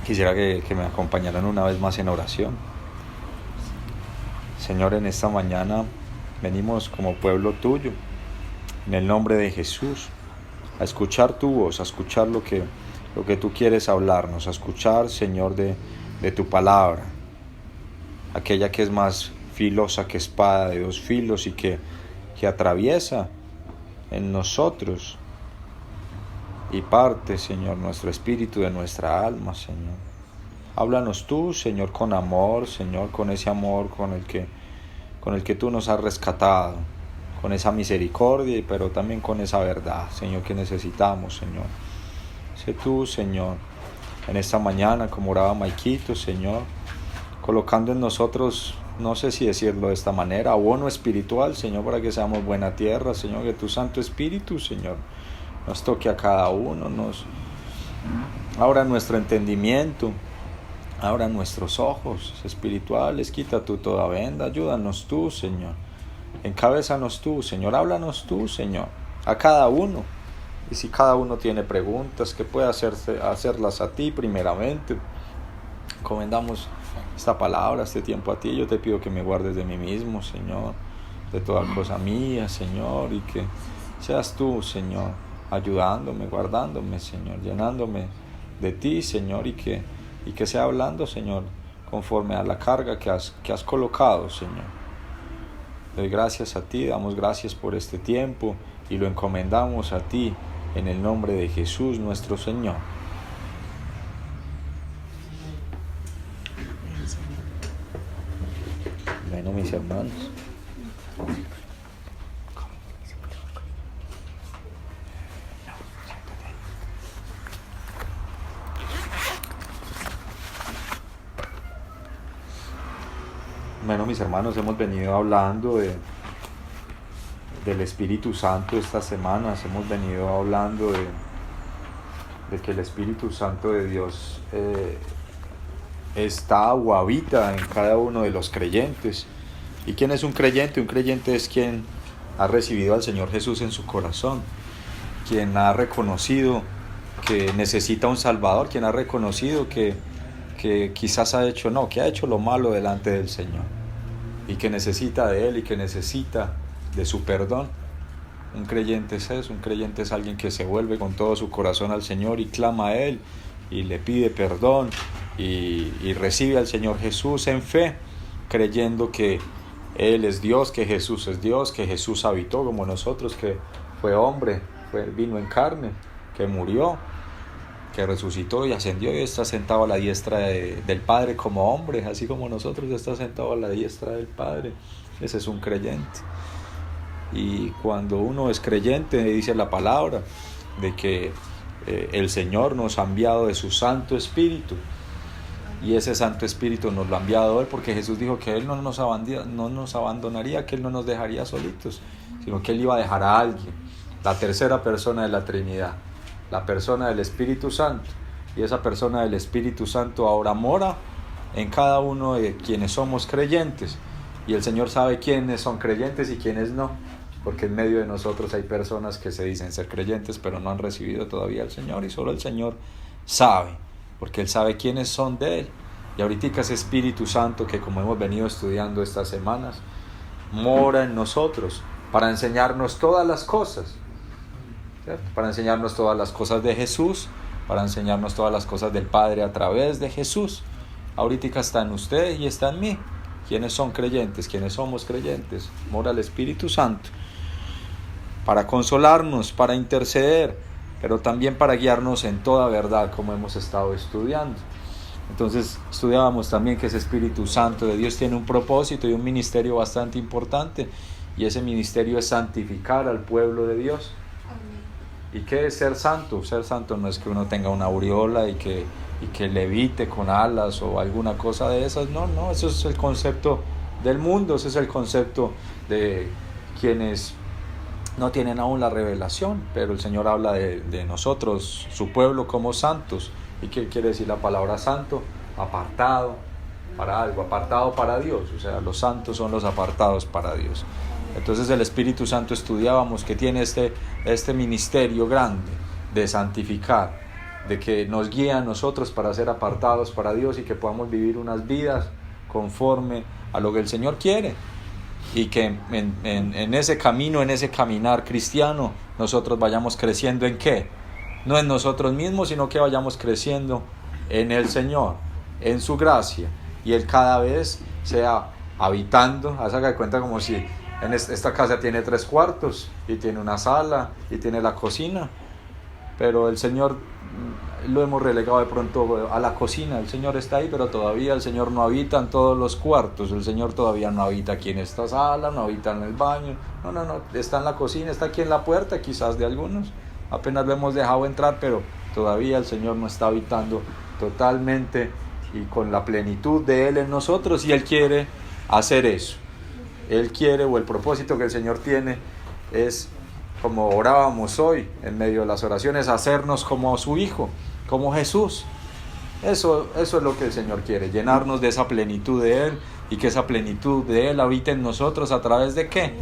Quisiera que me acompañaran una vez más en oración. Señor, en esta mañana venimos como pueblo tuyo, en el nombre de Jesús, a escuchar tu voz, a escuchar lo que tú quieres hablarnos, a escuchar, Señor, de tu palabra, aquella que es más filosa que espada de dos filos y que atraviesa en nosotros y parte, Señor, nuestro espíritu de nuestra alma, Señor. Háblanos tú, Señor, con amor, Señor, con ese amor con el que tú nos has rescatado, con esa misericordia, pero también con esa verdad, Señor, que necesitamos, Señor. Sé tú, Señor, en esta mañana, como oraba Maikito, Señor, colocando en nosotros, no sé si decirlo de esta manera, abono espiritual, Señor, para que seamos buena tierra, Señor, que tu Santo Espíritu, Señor, nos toque a cada uno, nos abra nuestro entendimiento, abra nuestros ojos espirituales, quita tú toda venda, ayúdanos tú, Señor, encabézanos tú, Señor, háblanos tú, Señor, a cada uno. Y si cada uno tiene preguntas, que pueda hacerlas a ti primeramente. Encomendamos esta palabra, este tiempo a ti. Yo te pido que me guardes de mí mismo, Señor, de toda cosa mía, Señor, y que seas tú, Señor, ayudándome, guardándome, Señor, llenándome de ti, Señor, y que sea hablando, Señor, conforme a la carga que has colocado, Señor. Doy gracias a ti, damos gracias por este tiempo y lo encomendamos a ti en el nombre de Jesús nuestro Señor. Bueno, mis hermanos, hemos venido hablando del Espíritu Santo estas semanas. Hemos venido hablando de que el Espíritu Santo de Dios está o habita en cada uno de los creyentes. ¿Y quién es un creyente? Un creyente es quien ha recibido al Señor Jesús en su corazón, quien ha reconocido que necesita un Salvador, quien ha reconocido que quizás que ha hecho lo malo delante del Señor y que necesita de Él y que necesita de su perdón. Un creyente es eso, un creyente es alguien que se vuelve con todo su corazón al Señor y clama a Él y le pide perdón y recibe al Señor Jesús en fe, creyendo que Él es Dios, que Jesús es Dios, que Jesús habitó como nosotros, que fue hombre, vino en carne, que murió, que resucitó y ascendió y está sentado a la diestra del Padre como hombre, así como nosotros está sentado a la diestra del Padre. Ese es un creyente. Y cuando uno es creyente, dice la palabra de que el Señor nos ha enviado de su Santo Espíritu, y ese Santo Espíritu nos lo ha enviado Él, porque Jesús dijo que Él no nos abandonaría, que Él no nos dejaría solitos, sino que Él iba a dejar a alguien, la tercera persona de la Trinidad, la persona del Espíritu Santo. Y esa persona del Espíritu Santo ahora mora en cada uno de quienes somos creyentes, y el Señor sabe quiénes son creyentes y quiénes no, porque en medio de nosotros hay personas que se dicen ser creyentes pero no han recibido todavía al Señor, y solo el Señor sabe, porque Él sabe quiénes son de Él. Y ahorita ese Espíritu Santo que, como hemos venido estudiando estas semanas, mora en nosotros para enseñarnos todas las cosas, ¿cierto? Para enseñarnos todas las cosas de Jesús, para enseñarnos todas las cosas del Padre a través de Jesús. Ahorita está en usted y está en mí. ¿Quiénes son creyentes? ¿Quiénes somos creyentes? Mora el Espíritu Santo para consolarnos, para interceder, pero también para guiarnos en toda verdad, como hemos estado estudiando. Entonces estudiábamos también que ese Espíritu Santo de Dios tiene un propósito y un ministerio bastante importante, y ese ministerio es santificar al pueblo de Dios. ¿Y qué es ser santo? Ser santo no es que uno tenga una aureola y que levite con alas o alguna cosa de esas. No, eso es el concepto del mundo, ese es el concepto de quienes no tienen aún la revelación, pero el Señor habla de nosotros, su pueblo, como santos. ¿Y qué quiere decir la palabra santo? Apartado para algo, apartado para Dios. O sea, los santos son los apartados para Dios. Entonces el Espíritu Santo estudiábamos que tiene este ministerio grande de santificar de que nos guíe a nosotros para ser apartados para Dios y que podamos vivir unas vidas conforme a lo que el Señor quiere. Y que en ese camino, en ese caminar cristiano, nosotros vayamos creciendo ¿en qué? No en nosotros mismos, sino que vayamos creciendo en el Señor, en su gracia, y Él cada vez sea habitando. Haga de cuenta como si en esta casa tiene 3 cuartos, y tiene una sala, y tiene la cocina, pero el Señor lo hemos relegado de pronto a la cocina. El Señor está ahí, pero todavía el Señor no habita en todos los cuartos. El Señor todavía no habita aquí en esta sala, no habita en el baño. No, está en la cocina, está aquí en la puerta, quizás de algunos. Apenas lo hemos dejado entrar, pero todavía el Señor no está habitando totalmente y con la plenitud de Él en nosotros, y Él quiere hacer eso. Él quiere, o el propósito que el Señor tiene es, como orábamos hoy en medio de las oraciones, hacernos como su Hijo, como Jesús. Eso es lo que el Señor quiere, llenarnos de esa plenitud de Él, y que esa plenitud de Él habite en nosotros. ¿A través de qué?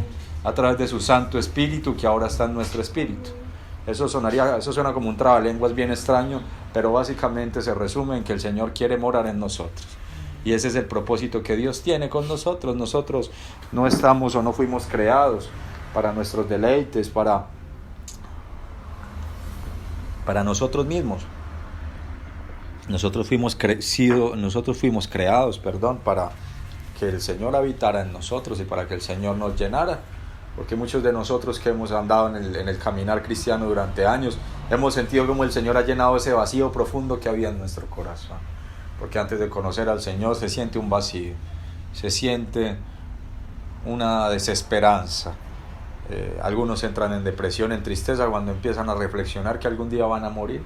A través de su Santo Espíritu, que ahora está en nuestro espíritu. Eso suena como un trabalenguas bien extraño, pero básicamente se resume en que el Señor quiere morar en nosotros. Y ese es el propósito que Dios tiene con nosotros. Nosotros no estamos o no fuimos creados para nuestros deleites, para nosotros mismos. Nosotros fuimos creados, para que el Señor habitara en nosotros y para que el Señor nos llenara. Porque muchos de nosotros que hemos andado en el caminar cristiano durante años, hemos sentido como el Señor ha llenado ese vacío profundo que había en nuestro corazón. Porque antes de conocer al Señor se siente un vacío, se siente una desesperanza. Algunos entran en depresión, en tristeza, cuando empiezan a reflexionar que algún día van a morir.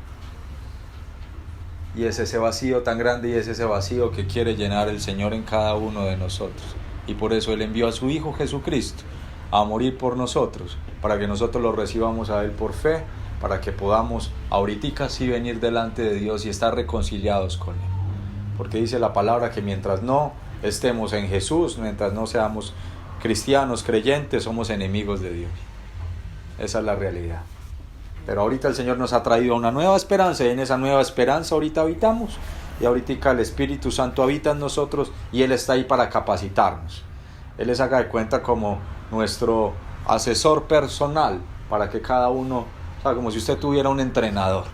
Y es ese vacío tan grande, y es ese vacío que quiere llenar el Señor en cada uno de nosotros. Y por eso Él envió a su Hijo Jesucristo a morir por nosotros, para que nosotros lo recibamos a Él por fe, para que podamos ahorita sí venir delante de Dios y estar reconciliados con Él. Porque dice la palabra que mientras no estemos en Jesús, mientras no seamos cristianos, creyentes, somos enemigos de Dios. Esa es la realidad. Pero ahorita el Señor nos ha traído una nueva esperanza, y en esa nueva esperanza ahorita habitamos. Y ahorita el Espíritu Santo habita en nosotros, y Él está ahí para capacitarnos. Él les haga de cuenta como nuestro asesor personal, para que cada uno, como si usted tuviera un entrenador,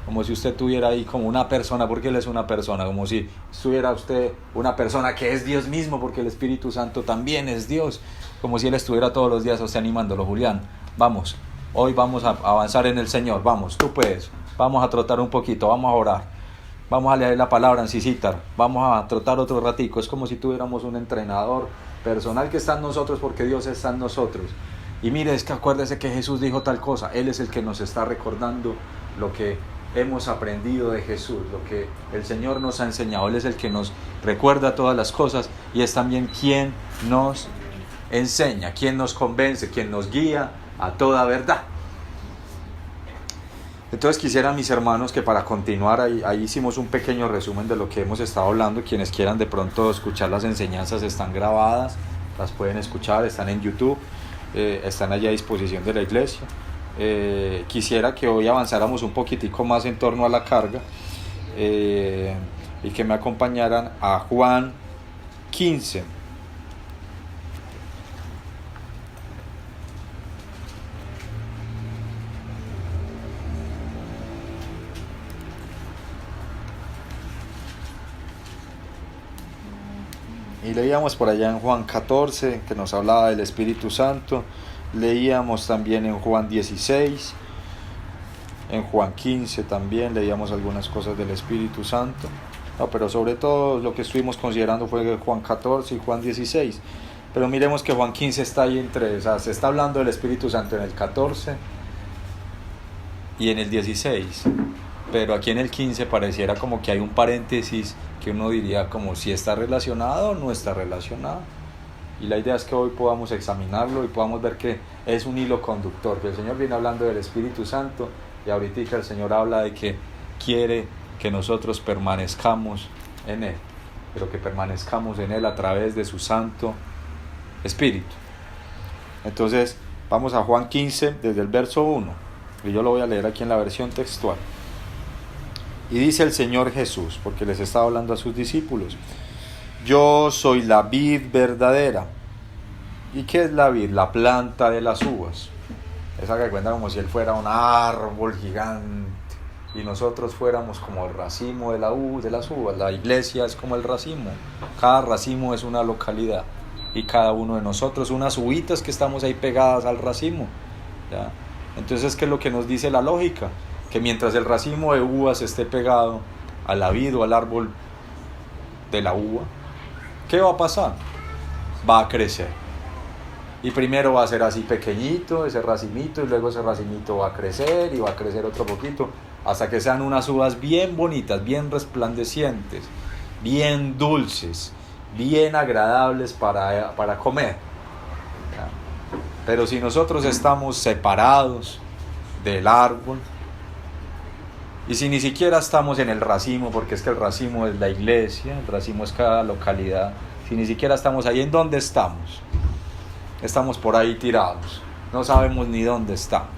como si usted tuviera ahí como una persona, porque Él es una persona, como si estuviera usted una persona que es Dios mismo, porque el Espíritu Santo también es Dios, como si Él estuviera todos los días a usted animándolo. Julián, vamos, hoy vamos a avanzar en el Señor, vamos, tú puedes, vamos a trotar un poquito, vamos a orar, vamos a leer la palabra en Sisitar, vamos a trotar otro ratico. Es como si tuviéramos un entrenador personal que está en nosotros, porque Dios está en nosotros. Y mire, es que acuérdese que Jesús dijo tal cosa. Él es el que nos está recordando lo que hemos aprendido de Jesús, lo que el Señor nos ha enseñado. Él es el que nos recuerda todas las cosas, y es también quien nos enseña, quien nos convence, quien nos guía a toda verdad. Entonces quisiera, mis hermanos, que para continuar, ahí hicimos un pequeño resumen de lo que hemos estado hablando. Quienes quieran de pronto escuchar las enseñanzas, están grabadas, las pueden escuchar, están en YouTube, están allá a disposición de la iglesia. Quisiera que hoy avanzáramos un poquitico más en torno a la carga, y que me acompañaran a Juan 15. Y leíamos por allá en Juan 14, que nos hablaba del Espíritu Santo. Leíamos también en Juan 16, en Juan 15 también leíamos algunas cosas del Espíritu Santo. No, pero sobre todo lo que estuvimos considerando fue Juan 14 y Juan 16. Pero miremos que Juan 15 está ahí entre, o sea, se está hablando del Espíritu Santo en el 14 y en el 16. Pero aquí en el 15 pareciera como que hay un paréntesis que uno diría como si está relacionado o no está relacionado. Y la idea es que hoy podamos examinarlo y podamos ver que es un hilo conductor, que el Señor viene hablando del Espíritu Santo, y ahorita el Señor habla de que quiere que nosotros permanezcamos en Él, pero que permanezcamos en Él a través de su Santo Espíritu. Entonces vamos a Juan 15 desde el verso 1, y yo lo voy a leer aquí en la versión textual. Y dice el Señor Jesús, porque les estaba hablando a sus discípulos: yo soy la vid verdadera. ¿Y qué es la vid? La planta de las uvas. Esa que cuenta como si él fuera un árbol gigante y nosotros fuéramos como el racimo de las uvas. La iglesia es como el racimo. Cada racimo es una localidad y cada uno de nosotros unas uvitas que estamos ahí pegadas al racimo, ¿ya? Entonces, ¿qué es lo que nos dice la lógica? Que mientras el racimo de uvas esté pegado a la vid o al árbol de la uva, ¿qué va a pasar? Va a crecer. Y primero va a ser así pequeñito ese racimito, y luego ese racimito va a crecer y va a crecer otro poquito, hasta que sean unas uvas bien bonitas, bien resplandecientes, bien dulces, bien agradables para comer. Pero si nosotros estamos separados del árbol, y si ni siquiera estamos en el racimo, porque es que el racimo es la iglesia, el racimo es cada localidad, si ni siquiera estamos ahí, ¿en dónde estamos? Estamos por ahí tirados, no sabemos ni dónde estamos.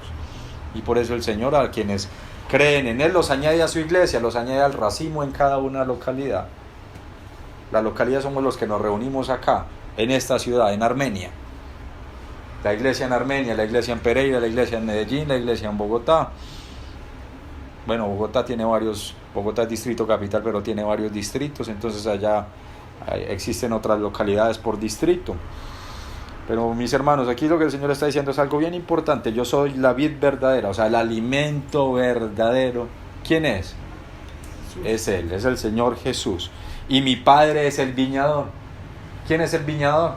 Y por eso el Señor, a quienes creen en Él, los añade a su iglesia, los añade al racimo en cada una localidad. La localidad somos los que nos reunimos acá, en esta ciudad, en Armenia. La iglesia en Armenia, la iglesia en Pereira, la iglesia en Medellín, la iglesia en Bogotá. Bueno, Bogotá es distrito capital, pero tiene varios distritos, entonces allá existen otras localidades por distrito. Pero mis hermanos, aquí lo que el Señor está diciendo es algo bien importante. Yo soy la vid verdadera, o sea, el alimento verdadero. ¿Quién es? Es Él, es el Señor Jesús. Y mi Padre es el viñador. ¿Quién es el viñador?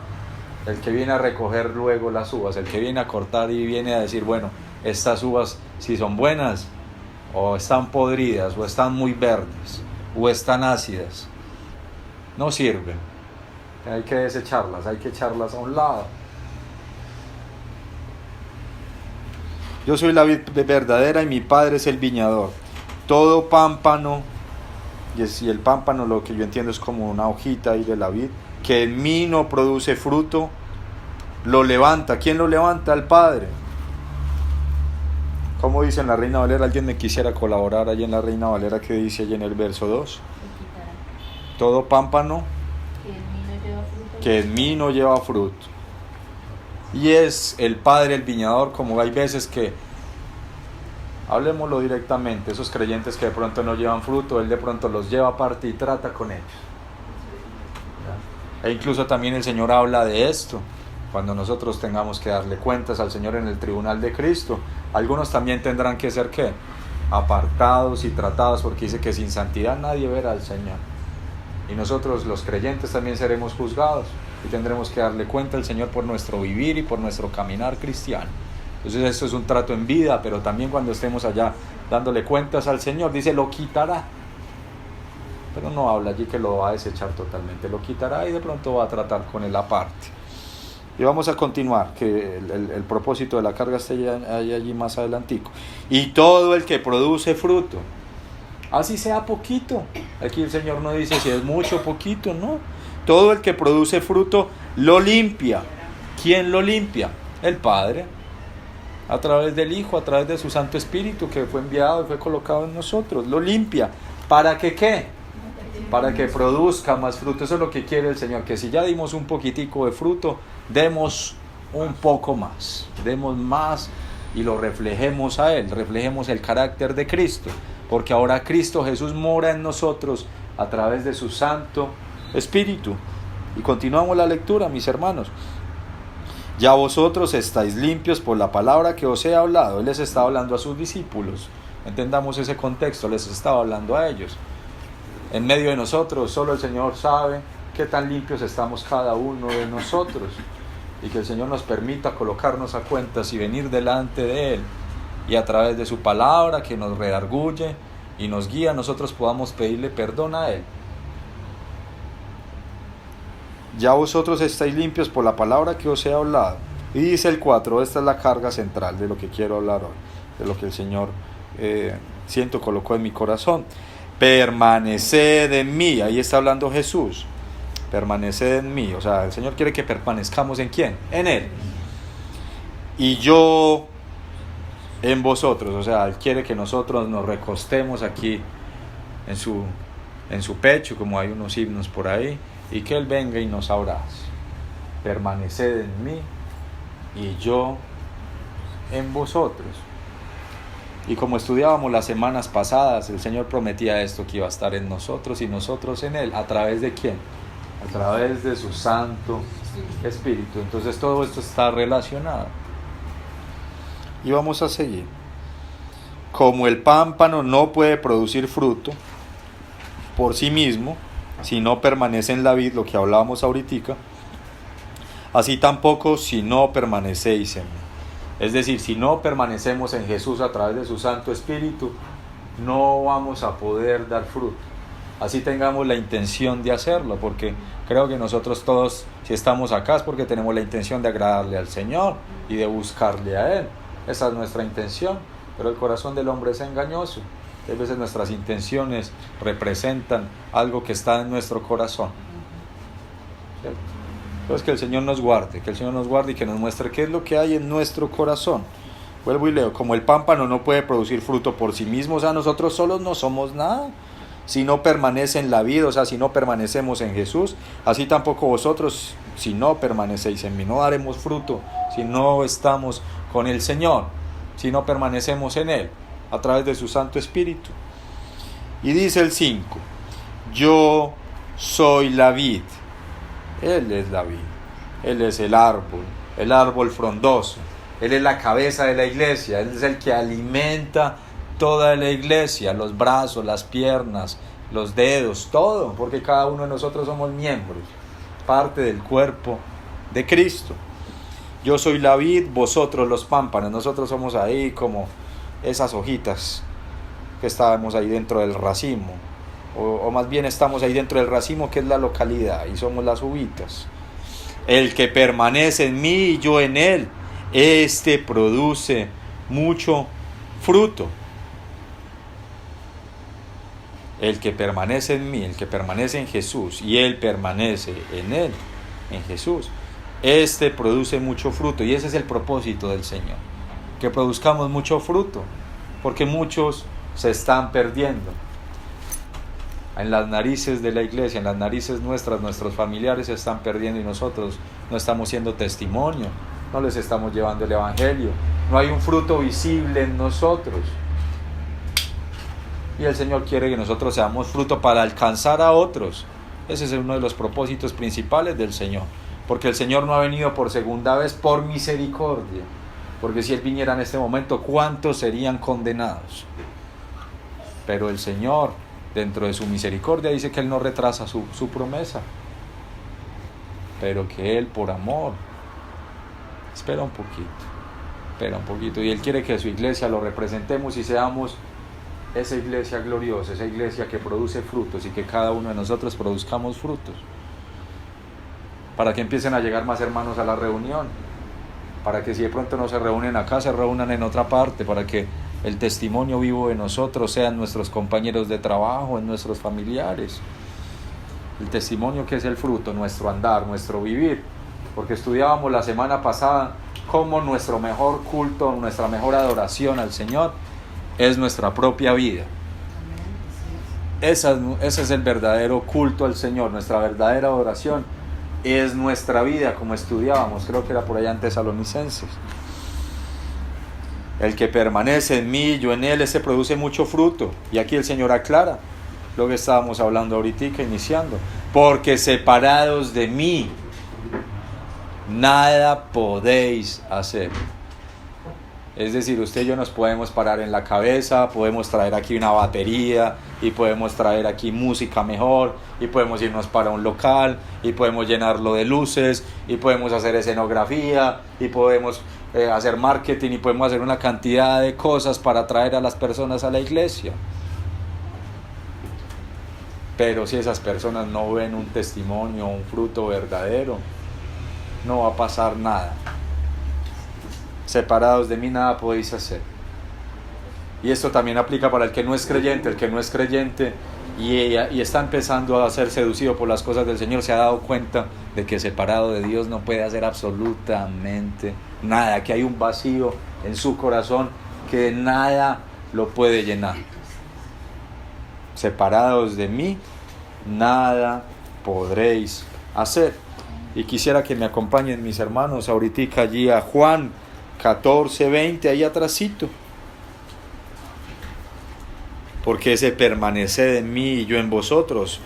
El que viene a recoger luego las uvas, el que viene a cortar y viene a decir, bueno, estas uvas si son buenas, o están podridas, o están muy verdes, o están ácidas, no sirven. Hay que desecharlas, hay que echarlas a un lado. Yo soy la vid verdadera y mi Padre es el viñador. Todo pámpano, y el pámpano lo que yo entiendo es como una hojita ahí de la vid, que en mí no produce fruto, lo levanta. ¿Quién lo levanta? El Padre. ¿Cómo dice en la Reina Valera? ¿Alguien me quisiera colaborar allí en la Reina Valera? ¿Qué dice allí en el verso 2? Todo pámpano que en mí no lleva fruto. Y es el Padre el viñador, como hay veces que, hablemoslo directamente, esos creyentes que de pronto no llevan fruto, Él de pronto los lleva aparte y trata con ellos. E incluso también el Señor habla de esto, cuando nosotros tengamos que darle cuentas al Señor en el tribunal de Cristo. Algunos también tendrán que ser, ¿qué? Apartados y tratados, porque dice que sin santidad nadie verá al Señor. Y nosotros los creyentes también seremos juzgados y tendremos que darle cuenta al Señor por nuestro vivir y por nuestro caminar cristiano. Entonces esto es un trato en vida, pero también cuando estemos allá dándole cuentas al Señor, dice, lo quitará. Pero no habla allí que lo va a desechar totalmente, lo quitará y de pronto va a tratar con él aparte. Y vamos a continuar, que el propósito de la carga está allí más adelantico. Y todo el que produce fruto, así sea poquito. Aquí el Señor no dice si es mucho o poquito, no. Todo el que produce fruto lo limpia. ¿Quién lo limpia? El Padre. A través del Hijo, a través de su Santo Espíritu que fue enviado y fue colocado en nosotros. Lo limpia. ¿Para que qué? Para que produzca más fruto. Eso es lo que quiere el Señor. Que si ya dimos un poquitico de fruto, demos un poco más. Demos más y lo reflejemos a Él. Reflejemos el carácter de Cristo. Porque ahora Cristo Jesús mora en nosotros a través de su Santo Espíritu. Y continuamos la lectura, mis hermanos. Ya vosotros estáis limpios por la palabra que os he hablado. Él les estaba hablando a sus discípulos. Entendamos ese contexto, les estaba hablando a ellos. En medio de nosotros, solo el Señor sabe qué tan limpios estamos cada uno de nosotros. Y que el Señor nos permita colocarnos a cuentas y venir delante de Él. Y a través de su palabra que nos redarguye y nos guía, nosotros podamos pedirle perdón a Él. Ya vosotros estáis limpios por la palabra que os he hablado. Y dice el 4, esta es la carga central de lo que quiero hablar hoy, de lo que el Señor siento colocó en mi corazón. Permaneced en mí, ahí está hablando Jesús. Permaneced en mí, o sea, el Señor quiere que permanezcamos ¿en quién? En Él. Y yo en vosotros, o sea, Él quiere que nosotros nos recostemos aquí en su pecho, como hay unos himnos por ahí, y que Él venga y nos abrace. Permaneced en mí y yo en vosotros. Y como estudiábamos las semanas pasadas, el Señor prometía esto, que iba a estar en nosotros y nosotros en Él. ¿A través de quién? A través de su Santo Espíritu. Entonces todo esto está relacionado. Y vamos a seguir. Como el pámpano no puede producir fruto por sí mismo, si no permanece en la vid, lo que hablábamos ahorita, así tampoco si no permanecéis en mí. Es decir, si no permanecemos en Jesús a través de su Santo Espíritu, no vamos a poder dar fruto. Así tengamos la intención de hacerlo, porque creo que nosotros todos, si estamos acá, es porque tenemos la intención de agradarle al Señor y de buscarle a Él. Esa es nuestra intención, pero el corazón del hombre es engañoso. A veces nuestras intenciones representan algo que está en nuestro corazón. ¿Cierto? Entonces que el Señor nos guarde, y que nos muestre qué es lo que hay en nuestro corazón. Vuelvo y leo, como el pámpano no puede producir fruto por sí mismo, o sea, nosotros solos no somos nada. Si no permanece en la vida, o sea, si no permanecemos en Jesús, así tampoco vosotros, si no permanecéis en mí, no daremos fruto si no estamos con el Señor, si no permanecemos en Él, a través de su Santo Espíritu. Y dice el 5, yo soy la vid. Él es la vid, Él es el árbol frondoso, Él es la cabeza de la iglesia, Él es el que alimenta toda la iglesia, los brazos, las piernas, los dedos, todo, porque cada uno de nosotros somos miembros, parte del cuerpo de Cristo. Yo soy la vid, vosotros los pámpanos. Nosotros somos ahí como esas hojitas que estábamos ahí dentro del racimo, o más bien estamos ahí dentro del racimo, que es la localidad, y somos las uvitas. El que permanece en mí y yo en él, este produce mucho fruto. El que permanece en mí, el que permanece en Jesús, y él permanece en él, en Jesús, este produce mucho fruto. Y ese es el propósito del Señor, que produzcamos mucho fruto, porque muchos se están perdiendo. En las narices de la iglesia, en las narices nuestras, nuestros familiares se están perdiendo, y nosotros no estamos siendo testimonio, no les estamos llevando el evangelio, no hay un fruto visible en nosotros. Y el Señor quiere que nosotros seamos fruto para alcanzar a otros. Ese es uno de los propósitos principales del Señor, porque el Señor no ha venido por segunda vez por misericordia, porque si Él viniera en este momento, ¿cuántos serían condenados? Pero el Señor, dentro de su misericordia, dice que Él no retrasa su promesa, pero que Él por amor espera un poquito, y Él quiere que su iglesia lo representemos y seamos esa iglesia gloriosa, esa iglesia que produce frutos, y que cada uno de nosotros produzcamos frutos, para que empiecen a llegar más hermanos a la reunión, para que si de pronto no se reúnen acá, se reúnan en otra parte, para que el testimonio vivo de nosotros sean nuestros compañeros de trabajo, en nuestros familiares. El testimonio, que es el fruto, nuestro andar, nuestro vivir, porque estudiábamos la semana pasada cómo nuestro mejor culto, nuestra mejor adoración al Señor es nuestra propia vida. Ese es el verdadero culto al Señor, nuestra verdadera adoración es nuestra vida, como estudiábamos, creo que era por allá en Tesalonicenses. El que permanece en mí, yo en él, ese produce mucho fruto. Y aquí el Señor aclara lo que estábamos hablando ahorita, iniciando. Porque separados de mí, nada podéis hacer. Es decir, usted y yo nos podemos parar en la cabeza, podemos traer aquí una batería, y podemos traer aquí música mejor, y podemos irnos para un local, y podemos llenarlo de luces, y podemos hacer escenografía, y podemos hacer marketing, y podemos hacer una cantidad de cosas para atraer a las personas a la iglesia. Pero si esas personas no ven un testimonio, un fruto verdadero, no va a pasar nada. Separados de mí nada podéis hacer. Y esto también aplica para el que no es creyente. El que no es creyente y está empezando a ser seducido por las cosas del Señor, se ha dado cuenta de que separado de Dios no puede hacer absolutamente nada, que hay un vacío en su corazón que nada lo puede llenar. separados de mí, nada podréis hacer. Y quisiera que me acompañen mis hermanos ahorita allí a Juan 14:20, ahí atrásito. Porque ese permanecer en mí y yo en vosotros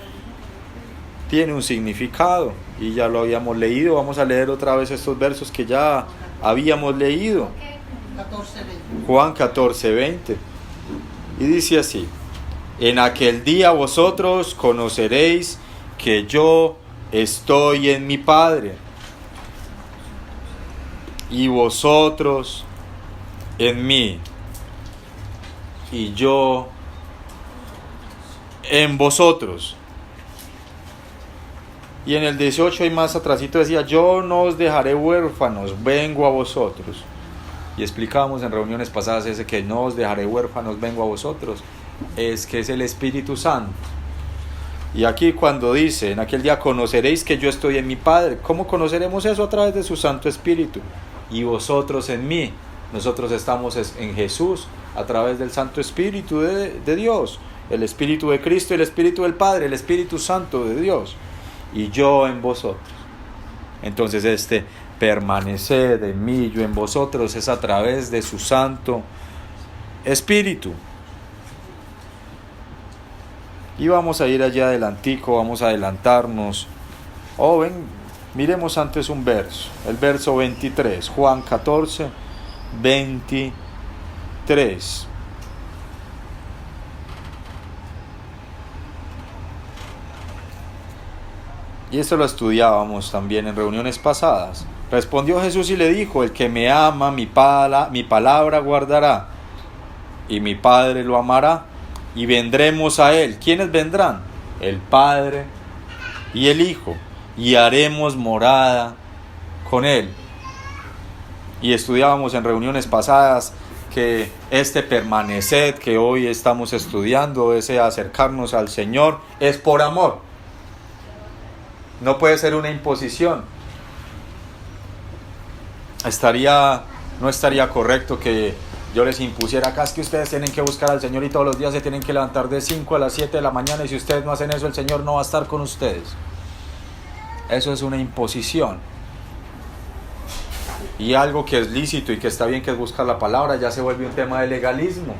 tiene un significado, y ya lo habíamos leído. Vamos a leer otra vez estos versos que ya habíamos leído. Juan 14:20. Y dice así: en aquel día vosotros conoceréis que yo estoy en mi Padre, y vosotros en mí, y yo en vosotros. Y en el 18 y más atrásito decía: yo no os dejaré huérfanos, vengo a vosotros. Y explicábamos en reuniones pasadas ese que no os dejaré huérfanos, vengo a vosotros, es que es el Espíritu Santo. Y aquí cuando dice, en aquel día conoceréis que yo estoy en mi Padre, ¿cómo conoceremos eso? A través de su Santo Espíritu. Y vosotros en mí, nosotros estamos en Jesús, a través del Santo Espíritu de Dios, el Espíritu de Cristo, el Espíritu del Padre, el Espíritu Santo de Dios, y yo en vosotros. Entonces permanecer en mí, yo en vosotros, es a través de su Santo Espíritu. Y vamos a ir allá adelantico, vamos a adelantarnos. Ven, miremos antes un verso, el verso 23, Juan 14:23. Y esto lo estudiábamos también en reuniones pasadas. Respondió Jesús y le dijo: el que me ama, mi palabra guardará, y mi Padre lo amará, y vendremos a él. ¿Quiénes vendrán? El Padre y el Hijo, y haremos morada con él. Y estudiábamos en reuniones pasadas que permanecer que hoy estamos estudiando, ese acercarnos al Señor, es por amor. No puede ser una imposición. No estaría correcto que yo les impusiera acá: es que ustedes tienen que buscar al Señor y todos los días se tienen que levantar de 5 a las 7 de la mañana, y si ustedes no hacen eso, el Señor no va a estar con ustedes. Eso es una imposición. Y algo que es lícito y que está bien, que es buscar la palabra, ya se vuelve un tema de legalismo,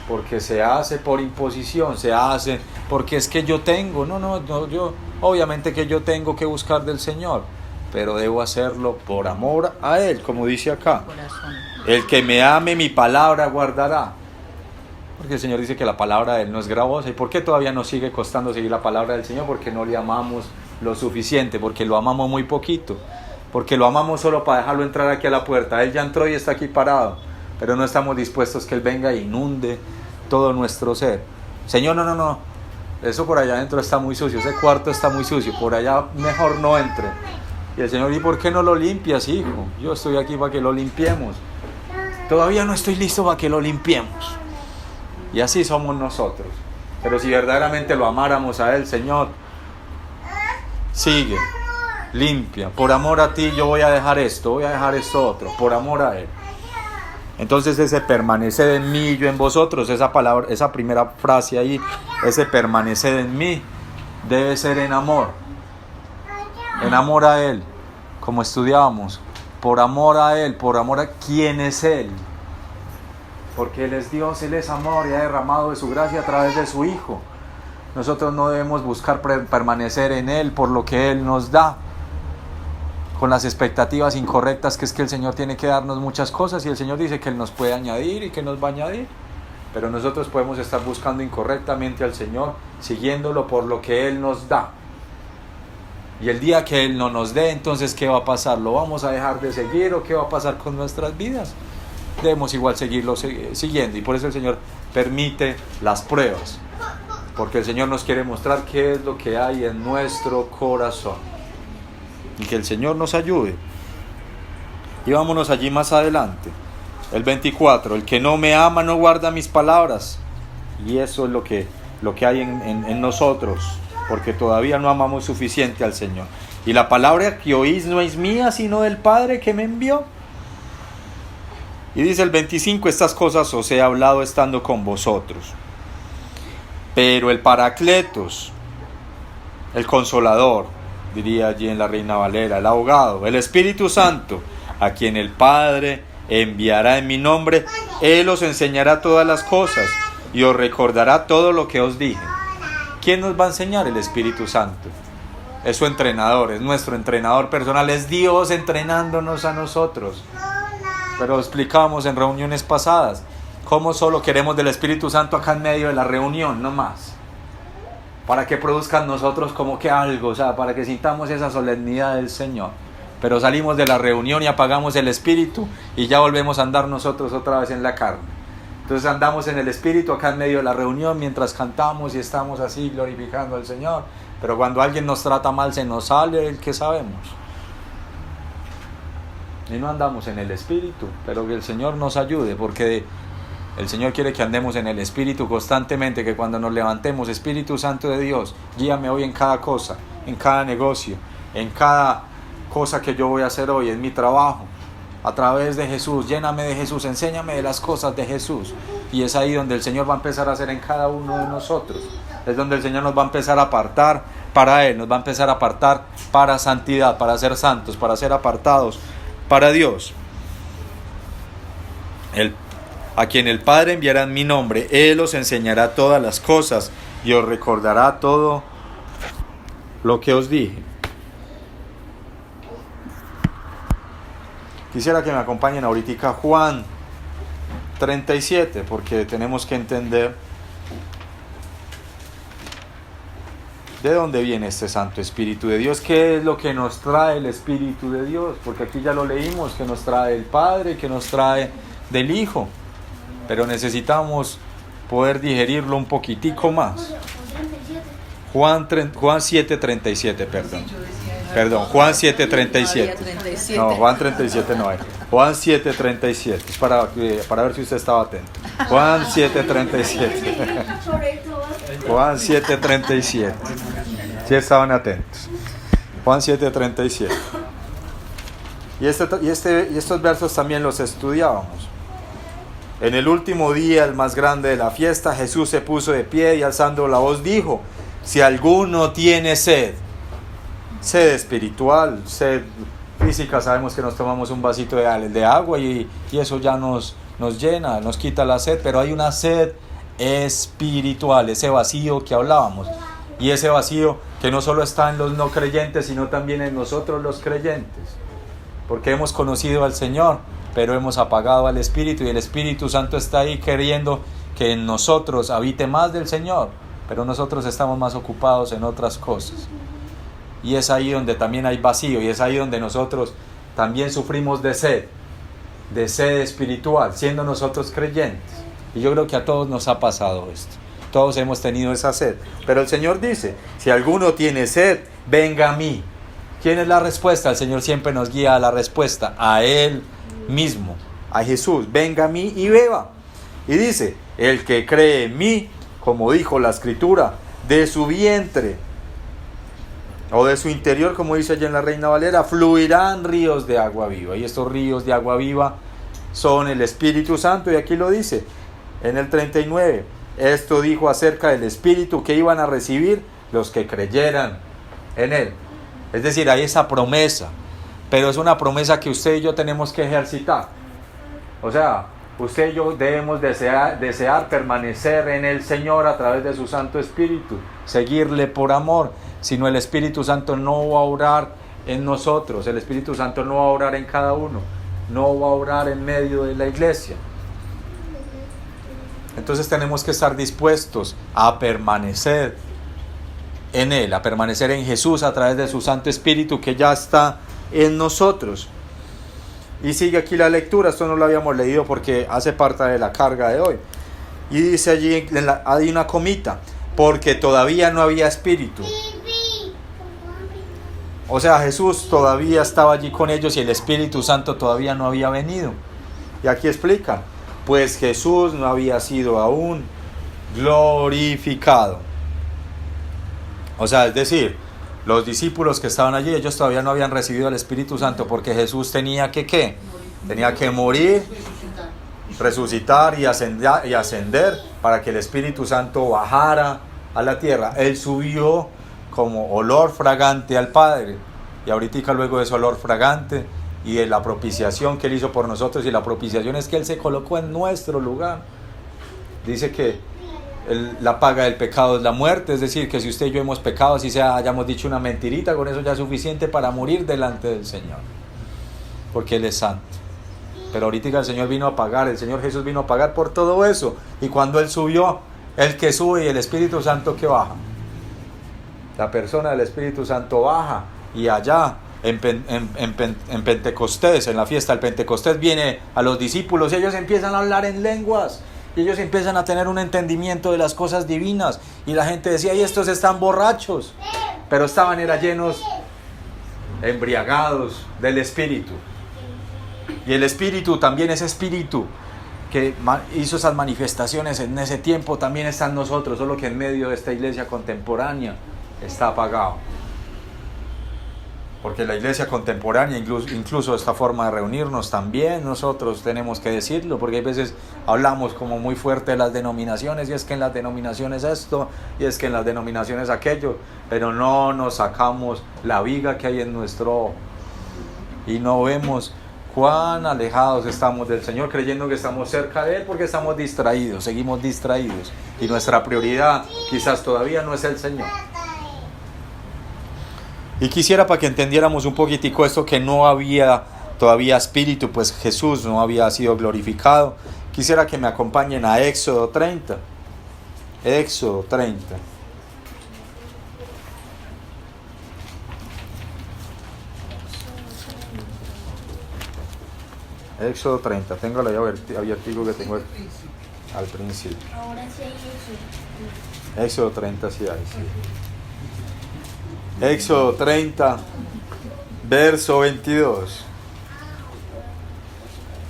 porque se hace por imposición, se hace porque es que yo tengo. No, yo obviamente que yo tengo que buscar del Señor, pero debo hacerlo por amor a Él, como dice acá. El que me ame, mi palabra guardará. Porque el Señor dice que la palabra de Él no es gravosa. ¿Y por qué todavía nos sigue costando seguir la palabra del Señor? Porque no le amamos lo suficiente, porque lo amamos muy poquito, porque lo amamos solo para dejarlo entrar aquí a la puerta. Él ya entró y está aquí parado, pero no estamos dispuestos que Él venga e inunde todo nuestro ser. Señor, no, eso por allá adentro está muy sucio, ese cuarto está muy sucio, por allá mejor no entre. Y el Señor: ¿y por qué no lo limpias, hijo? Yo estoy aquí para que lo limpiemos. Todavía no estoy listo para que lo limpiemos. Y así somos nosotros. Pero si verdaderamente lo amáramos a Él: Señor, sigue, limpia, por amor a ti yo voy a dejar esto otro, por amor a Él. Entonces ese permanecer en mí y yo en vosotros, esa palabra, esa primera frase ahí, ese permanecer en mí, debe ser en amor a Él, como estudiábamos, por amor a Él, por amor a quién es Él, porque Él es Dios, Él es amor y ha derramado de su gracia a través de su Hijo. Nosotros no debemos buscar permanecer en Él por lo que Él nos da, con las expectativas incorrectas, que es que el Señor tiene que darnos muchas cosas, y el Señor dice que Él nos puede añadir y que nos va a añadir, pero nosotros podemos estar buscando incorrectamente al Señor, siguiéndolo por lo que Él nos da. Y el día que Él no nos dé, entonces ¿qué va a pasar? ¿Lo vamos a dejar de seguir o qué va a pasar con nuestras vidas? Debemos igual seguirlo siguiendo, y por eso el Señor permite las pruebas, porque el Señor nos quiere mostrar qué es lo que hay en nuestro corazón. Y que el Señor nos ayude. Y vámonos allí más adelante. El 24. El que no me ama no guarda mis palabras. Y eso es lo que hay en nosotros, porque todavía no amamos suficiente al Señor. Y la palabra que oís no es mía, sino del Padre que me envió. Y dice el 25. Estas cosas os he hablado estando con vosotros, Pero el Paracletos, el Consolador, diría allí en la Reina Valera, el abogado, el Espíritu Santo, a quien el Padre enviará en mi nombre, Él os enseñará todas las cosas y os recordará todo lo que os dije. ¿Quién nos va a enseñar? El Espíritu Santo. Es su entrenador, es nuestro entrenador personal, es Dios entrenándonos a nosotros. Pero explicamos en reuniones pasadas cómo solo queremos del Espíritu Santo acá en medio de la reunión, no más. Para que produzcan nosotros como que algo, o sea, para que sintamos esa solemnidad del Señor. Pero salimos de la reunión y apagamos el Espíritu y ya volvemos a andar nosotros otra vez en la carne. Entonces andamos en el Espíritu acá en medio de la reunión mientras cantamos y estamos así glorificando al Señor. Pero cuando alguien nos trata mal se nos sale el que sabemos. Y no andamos en el Espíritu, pero que el Señor nos ayude, porque el Señor quiere que andemos en el Espíritu constantemente, que cuando nos levantemos, Espíritu Santo de Dios, guíame hoy en cada cosa, en cada negocio, en cada cosa que yo voy a hacer hoy, en mi trabajo, a través de Jesús, lléname de Jesús, enséñame de las cosas de Jesús. Y es ahí donde el Señor va a empezar a hacer en cada uno de nosotros. Es donde el Señor nos va a empezar a apartar para Él, nos va a empezar a apartar para santidad, para ser santos, para ser apartados para Dios. A quien el Padre enviará en mi nombre, Él os enseñará todas las cosas y os recordará todo lo que os dije. Quisiera que me acompañen ahorita Juan 37, porque tenemos que entender de dónde viene este Santo Espíritu de Dios, qué es lo que nos trae el Espíritu de Dios, porque aquí ya lo leímos, que nos trae el Padre, que nos trae del Hijo, pero necesitamos poder digerirlo un poquitico más. Juan 7:37, perdón, Juan 7:37. No, Juan 37 no hay. Juan 7:37. Es para ver si usted estaba atento. Juan 7:37. Juan 7:37. Si estaban atentos. Juan 7:37. Y estos versos también los estudiábamos. En el último día, el más grande de la fiesta, Jesús se puso de pie y alzando la voz dijo: si alguno tiene sed espiritual, sed física, sabemos que nos tomamos un vasito de agua y eso ya nos llena, nos quita la sed, pero hay una sed espiritual, ese vacío que hablábamos, y ese vacío que no solo está en los no creyentes, sino también en nosotros los creyentes, porque hemos conocido al Señor, pero hemos apagado al Espíritu, y el Espíritu Santo está ahí queriendo que en nosotros habite más del Señor, pero nosotros estamos más ocupados en otras cosas. Y es ahí donde también hay vacío, y es ahí donde nosotros también sufrimos de sed espiritual, siendo nosotros creyentes. Y yo creo que a todos nos ha pasado esto. Todos hemos tenido esa sed. Pero el Señor dice: si alguno tiene sed, venga a mí. ¿Quién es la respuesta? El Señor siempre nos guía a la respuesta, a Él mismo, a Jesús. Venga a mí y beba. Y dice: el que cree en mí, como dijo la Escritura, de su vientre o de su interior, como dice allá en la Reina Valera, fluirán ríos de agua viva. Y estos ríos de agua viva son el Espíritu Santo. Y aquí lo dice en el 39. Esto dijo acerca del Espíritu que iban a recibir los que creyeran en Él. Es decir, hay esa promesa, pero es una promesa que usted y yo tenemos que ejercitar. O sea, usted y yo debemos desear permanecer en el Señor a través de su Santo Espíritu, seguirle por amor. Si no, el Espíritu Santo no va a obrar en nosotros, el Espíritu Santo no va a obrar en cada uno, no va a obrar en medio de la iglesia. Entonces tenemos que estar dispuestos a permanecer en Él, a permanecer en Jesús a través de su Santo Espíritu que ya está en nosotros. Y sigue aquí la lectura, esto no lo habíamos leído porque hace parte de la carga de hoy. Y dice allí, hay una comita, porque todavía no había Espíritu. O sea, Jesús todavía estaba allí con ellos y el Espíritu Santo todavía no había venido. Y aquí explica, pues Jesús no había sido aún glorificado. O sea, es decir, los discípulos que estaban allí, ellos todavía no habían recibido el Espíritu Santo porque Jesús tenía que ¿qué? Tenía que morir, resucitar y ascender para que el Espíritu Santo bajara a la tierra. Él subió como olor fragante al Padre. Y ahorita luego de ese olor fragante y de la propiciación que Él hizo por nosotros, y la propiciación es que Él se colocó en nuestro lugar. Dice que la paga del pecado es la muerte, es decir, que si usted y yo hemos pecado, si sea hayamos dicho una mentirita, con eso ya es suficiente para morir delante del Señor, porque Él es santo. Pero ahorita el Señor vino a pagar, el Señor Jesús vino a pagar por todo eso. Y cuando Él subió, el que sube y el Espíritu Santo que baja, la persona del Espíritu Santo baja, y allá en Pentecostés, en la fiesta del Pentecostés, viene a los discípulos y ellos empiezan a hablar en lenguas. Y ellos empiezan a tener un entendimiento de las cosas divinas. Y la gente decía, y estos están borrachos. Pero estaban llenos, embriagados del Espíritu. Y el Espíritu, también ese Espíritu que hizo esas manifestaciones en ese tiempo, también está en nosotros. Solo que en medio de esta iglesia contemporánea está apagado. Porque la iglesia contemporánea, incluso esta forma de reunirnos, también nosotros tenemos que decirlo, porque hay veces hablamos como muy fuerte de las denominaciones, y es que en las denominaciones esto, y es que en las denominaciones aquello, pero no nos sacamos la viga que hay en nuestro ojo, y no vemos cuán alejados estamos del Señor, creyendo que estamos cerca de Él, porque estamos distraídos, seguimos distraídos, y nuestra prioridad quizás todavía no es el Señor. Y quisiera, para que entendiéramos un poquitico esto, que no había todavía Espíritu, pues Jesús no había sido glorificado, quisiera que me acompañen a Éxodo 30. Éxodo 30. Éxodo 30, tengo la abiertigo que tengo al principio. Ahora sí hay Éxodo. Éxodo 30 sí hay, sí. Éxodo 30, verso 22.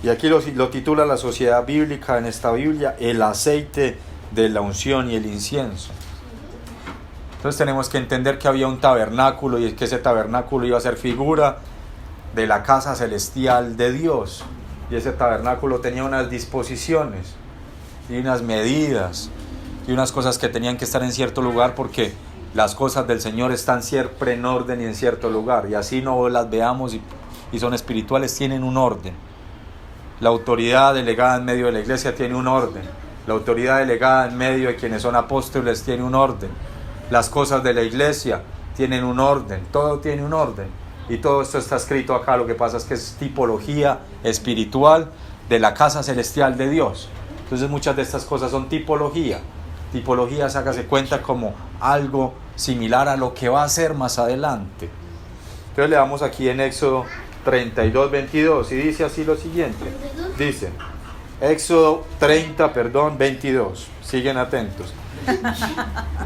Y aquí lo titula la Sociedad Bíblica en esta Biblia, el aceite de la unción y el incienso. Entonces tenemos que entender que había un tabernáculo, y que ese tabernáculo iba a ser figura de la casa celestial de Dios. Y ese tabernáculo tenía unas disposiciones y unas medidas y unas cosas que tenían que estar en cierto lugar, porque las cosas del Señor están siempre en orden y en cierto lugar, y así no las veamos y son espirituales, tienen un orden. La autoridad delegada en medio de la iglesia tiene un orden. La autoridad delegada en medio de quienes son apóstoles tiene un orden. Las cosas de la iglesia tienen un orden, todo tiene un orden. Y todo esto está escrito acá, lo que pasa es que es tipología espiritual de la casa celestial de Dios. Entonces muchas de estas cosas son tipología. Tipología, sácase cuenta, como algo similar a lo que va a ser más adelante. Entonces le damos aquí en Éxodo 32, 22, y dice así lo siguiente. Dice, Éxodo 30, 22, siguen atentos.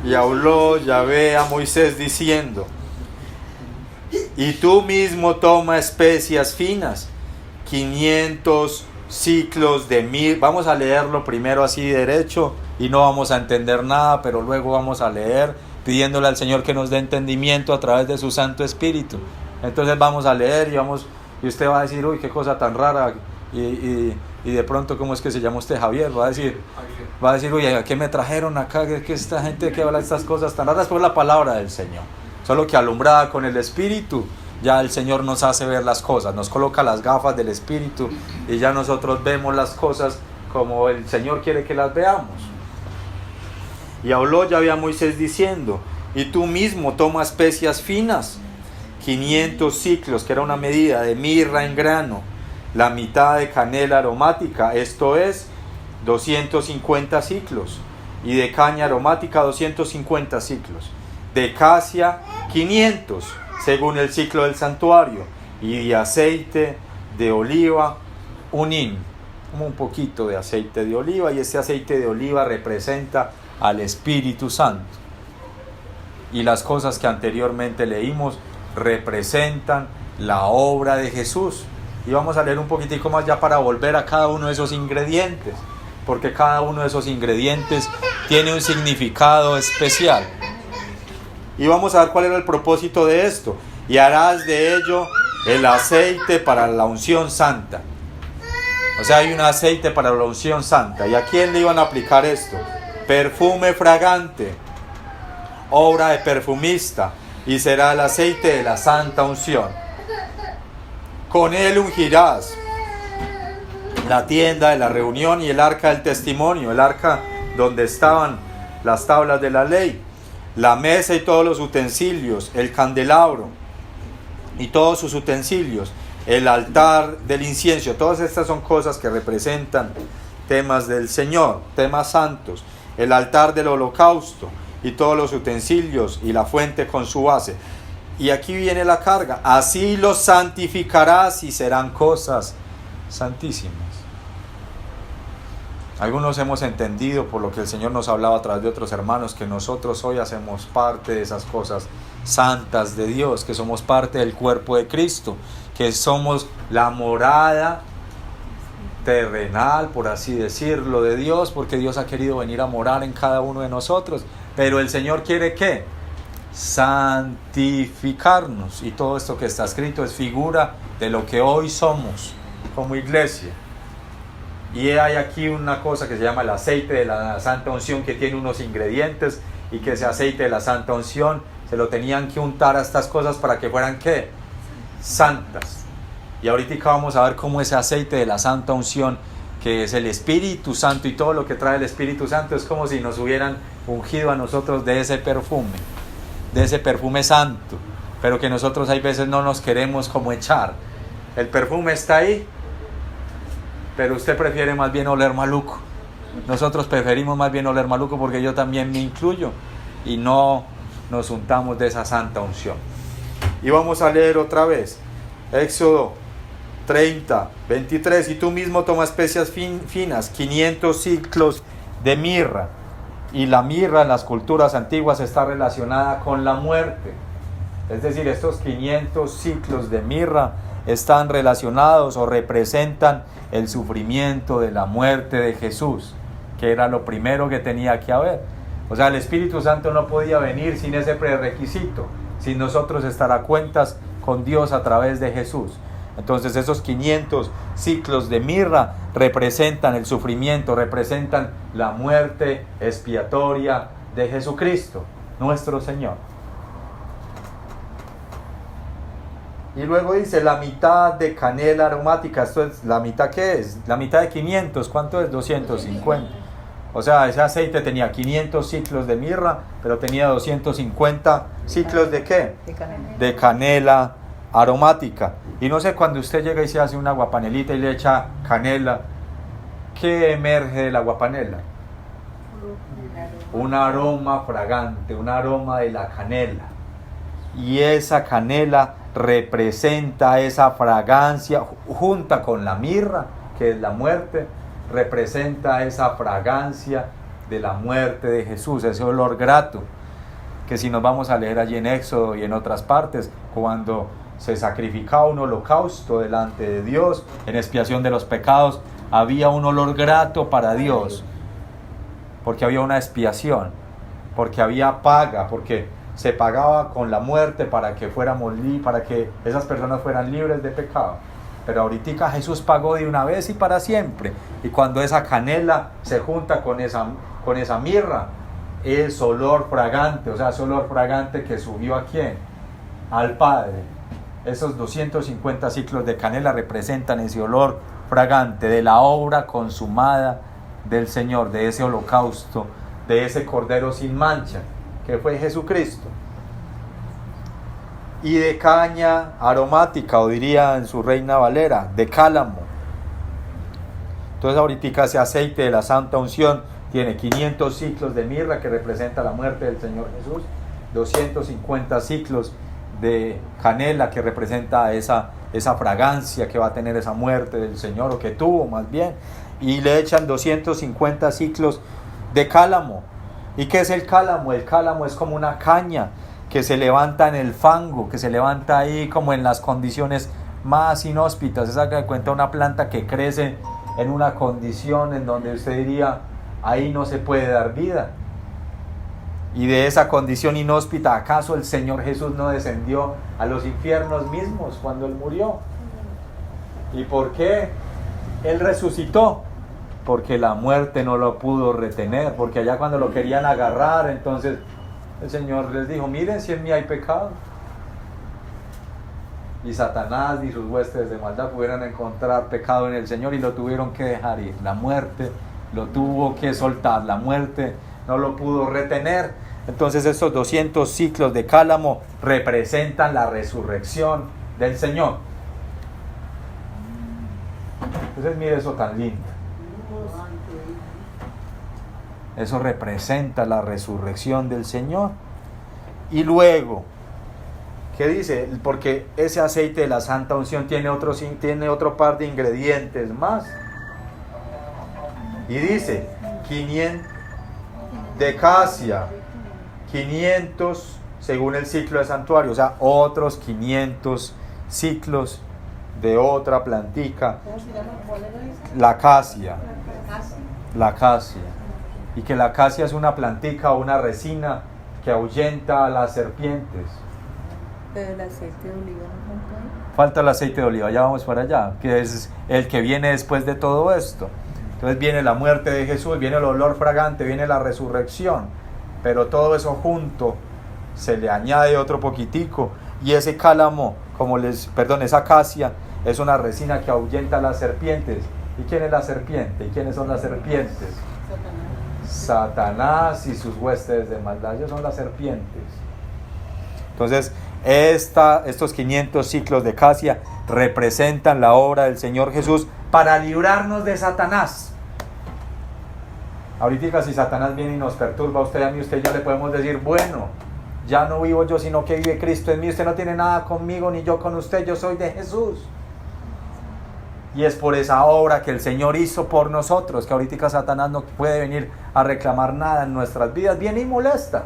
Y habló Yahvé a Moisés diciendo, y tú mismo toma especias finas, 500 ciclos de mirra. Vamos a leerlo primero así derecho y no vamos a entender nada, pero luego vamos a leer pidiéndole al Señor que nos dé entendimiento a través de su Santo Espíritu. Entonces vamos a leer y usted va a decir, uy, qué cosa tan rara, y de pronto, ¿cómo es que se llama usted? Javier, va a decir, uy, ¿a qué me trajeron acá? ¿Qué esta gente que habla estas cosas tan raras? Pues la palabra del Señor. Solo que alumbrada con el Espíritu, ya el Señor nos hace ver las cosas, nos coloca las gafas del Espíritu y ya nosotros vemos las cosas como el Señor quiere que las veamos. Y habló Yahvé a Moisés diciendo, y tú mismo toma especias finas, 500 ciclos, que era una medida de mirra en grano, la mitad de canela aromática, esto es 250 ciclos, y de caña aromática 250 ciclos, de casia 500, según el ciclo del santuario, y de aceite de oliva un hin, como un poquito de aceite de oliva, y ese aceite de oliva representa al Espíritu Santo. Y las cosas que anteriormente leímos representan la obra de Jesús. Y vamos a leer un poquitico más ya para volver a cada uno de esos ingredientes, porque cada uno de esos ingredientes tiene un significado especial. Y vamos a ver cuál era el propósito de esto. Y harás de ello el aceite para la unción santa. O sea, hay un aceite para la unción santa. ¿Y a quién le iban a aplicar esto? Perfume fragante obra de perfumista, y será el aceite de la santa unción. Con él ungirás la tienda de la reunión y el arca del testimonio, el arca donde estaban las tablas de la ley, la mesa y todos los utensilios, el candelabro y todos sus utensilios, el altar del incienso. Todas estas son cosas que representan temas del Señor, temas santos. El altar del holocausto y todos los utensilios y la fuente con su base. Y aquí viene la carga: así los santificarás y serán cosas santísimas. Algunos hemos entendido, por lo que el Señor nos hablaba a través de otros hermanos, que nosotros hoy hacemos parte de esas cosas santas de Dios, que somos parte del cuerpo de Cristo, que somos la morada terrenal, por así decirlo, de Dios, porque Dios ha querido venir a morar en cada uno de nosotros. Pero el Señor quiere ¿qué? Santificarnos, y todo esto que está escrito es figura de lo que hoy somos como iglesia. Y hay aquí una cosa que se llama el aceite de la santa unción, que tiene unos ingredientes, y que ese aceite de la santa unción se lo tenían que untar a estas cosas para que fueran ¿qué? Santas. Y ahorita vamos a ver cómo ese aceite de la santa unción, que es el Espíritu Santo, y todo lo que trae el Espíritu Santo, es como si nos hubieran ungido a nosotros de ese perfume santo, pero que nosotros hay veces no nos queremos como echar. El perfume está ahí, pero usted prefiere más bien oler maluco. Nosotros preferimos más bien oler maluco, porque yo también me incluyo, y no nos untamos de esa santa unción. Y vamos a leer otra vez Éxodo 30, 23. Y tú mismo toma especias finas, 500 ciclos de mirra. Y la mirra en las culturas antiguas está relacionada con la muerte. Es decir, estos 500 ciclos de mirra están relacionados o representan el sufrimiento de la muerte de Jesús, que era lo primero que tenía que haber. O sea, el Espíritu Santo no podía venir sin ese prerequisito, sin nosotros estar a cuentas con Dios a través de Jesús. Entonces esos 500 ciclos de mirra representan el sufrimiento, representan la muerte expiatoria de Jesucristo, nuestro Señor. Y luego dice la mitad de canela aromática. Esto es la mitad. ¿Qué es? La mitad de 500. ¿Cuánto es? 250. O sea, ese aceite tenía 500 ciclos de mirra, pero tenía 250 ciclos de ¿qué? De canela aromática. Y no sé, cuando usted llega y se hace una aguapanelita y le echa canela, ¿qué emerge de la aguapanela? Un aroma fragante, un aroma de la canela. Y esa canela representa esa fragancia, junta con la mirra, que es la muerte, representa esa fragancia de la muerte de Jesús, ese olor grato, que si nos vamos a leer allí en Éxodo y en otras partes, cuando se sacrificaba un holocausto delante de Dios en expiación de los pecados, había un olor grato para Dios, porque había una expiación, porque había paga, porque se pagaba con la muerte para que para que esas personas fueran libres de pecado. Pero ahorita Jesús pagó de una vez y para siempre. Y cuando esa canela se junta con esa mirra, es olor fragante, o sea, es olor fragante que subió ¿a quién? Al Padre. Esos 250 ciclos de canela representan ese olor fragante de la obra consumada del Señor, de ese holocausto, de ese cordero sin mancha, que fue Jesucristo. Y de caña aromática, o diría en su Reina Valera, de cálamo. Entonces ahorita ese aceite de la santa unción tiene 500 ciclos de mirra, que representa la muerte del Señor Jesús, 250 ciclos de canela, que representa esa fragancia que va a tener esa muerte del Señor, o que tuvo más bien, y le echan 250 ciclos de cálamo. ¿Y qué es el cálamo? El cálamo es como una caña que se levanta en el fango, que se levanta ahí como en las condiciones más inhóspitas. Esa que cuenta una planta que crece en una condición en donde usted diría, ahí no se puede dar vida. Y de esa condición inhóspita, ¿acaso el Señor Jesús no descendió a los infiernos mismos cuando Él murió? ¿Y por qué Él resucitó? Porque la muerte no lo pudo retener, porque allá cuando lo querían agarrar, entonces El Señor les dijo, miren si en mí hay pecado. Y Satanás y sus huestes de maldad pudieran encontrar pecado en el Señor y lo tuvieron que dejar ir. La muerte lo tuvo que soltar, la muerte no lo pudo retener. Entonces estos 200 ciclos de cálamo representan la resurrección del Señor. Entonces mire eso tan lindo. Eso representa la resurrección del Señor. Y luego, ¿qué dice? Porque ese aceite de la santa unción tiene otro par de ingredientes más. Y dice, 500 de casia, 500 según el ciclo de santuario, o sea, otros 500 ciclos de otra plantica. ¿Cómo se llama? ¿Cuál era esa? La casia. La La casia. Y que la casia es una plantica o una resina que ahuyenta a las serpientes. Pero el aceite de oliva no compré. Falta el aceite de oliva, ya vamos para allá, que es el que viene después de todo esto. Entonces viene la muerte de Jesús, viene el olor fragante, viene la resurrección, pero todo eso junto se le añade otro poquitico, y ese cálamo, esa acacia, es una resina que ahuyenta a las serpientes. ¿Y quién es la serpiente? ¿Y quiénes son las serpientes? Satanás y sus huestes de maldad, ellos son las serpientes. Entonces, estos 500 ciclos de casia representan la obra del Señor Jesús para librarnos de Satanás. Ahorita si Satanás viene y nos perturba a usted y a mí, usted ya le podemos decir, bueno, ya no vivo yo, sino que vive Cristo en mí. Usted no tiene nada conmigo, ni yo con usted, yo soy de Jesús. Y es por esa obra que el Señor hizo por nosotros, que ahorita Satanás no puede venir a reclamar nada en nuestras vidas, viene y molesta.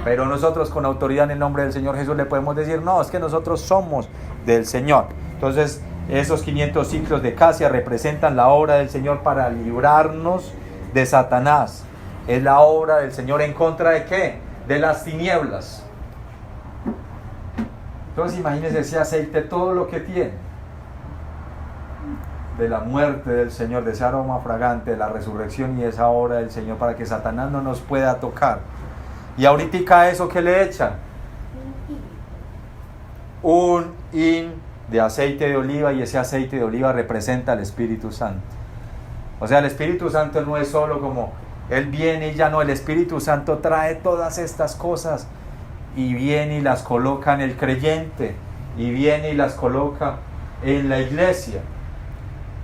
Pero nosotros con autoridad en el nombre del Señor Jesús le podemos decir, no, es que nosotros somos del Señor. Entonces, esos 500 ciclos de casia representan la obra del Señor para librarnos de Satanás. Es la obra del Señor en contra de ¿qué? De las tinieblas. Entonces, imagínense ese aceite, todo lo que tiene. De la muerte del Señor, de ese aroma fragante, de la resurrección y de esa obra del Señor para que Satanás no nos pueda tocar. Y ahorita eso que le echan, un hin de aceite de oliva, y ese aceite de oliva representa al Espíritu Santo. O sea, el Espíritu Santo no es solo como Él viene y ya no, el Espíritu Santo trae todas estas cosas y viene y las coloca en el creyente, y viene y las coloca en la iglesia.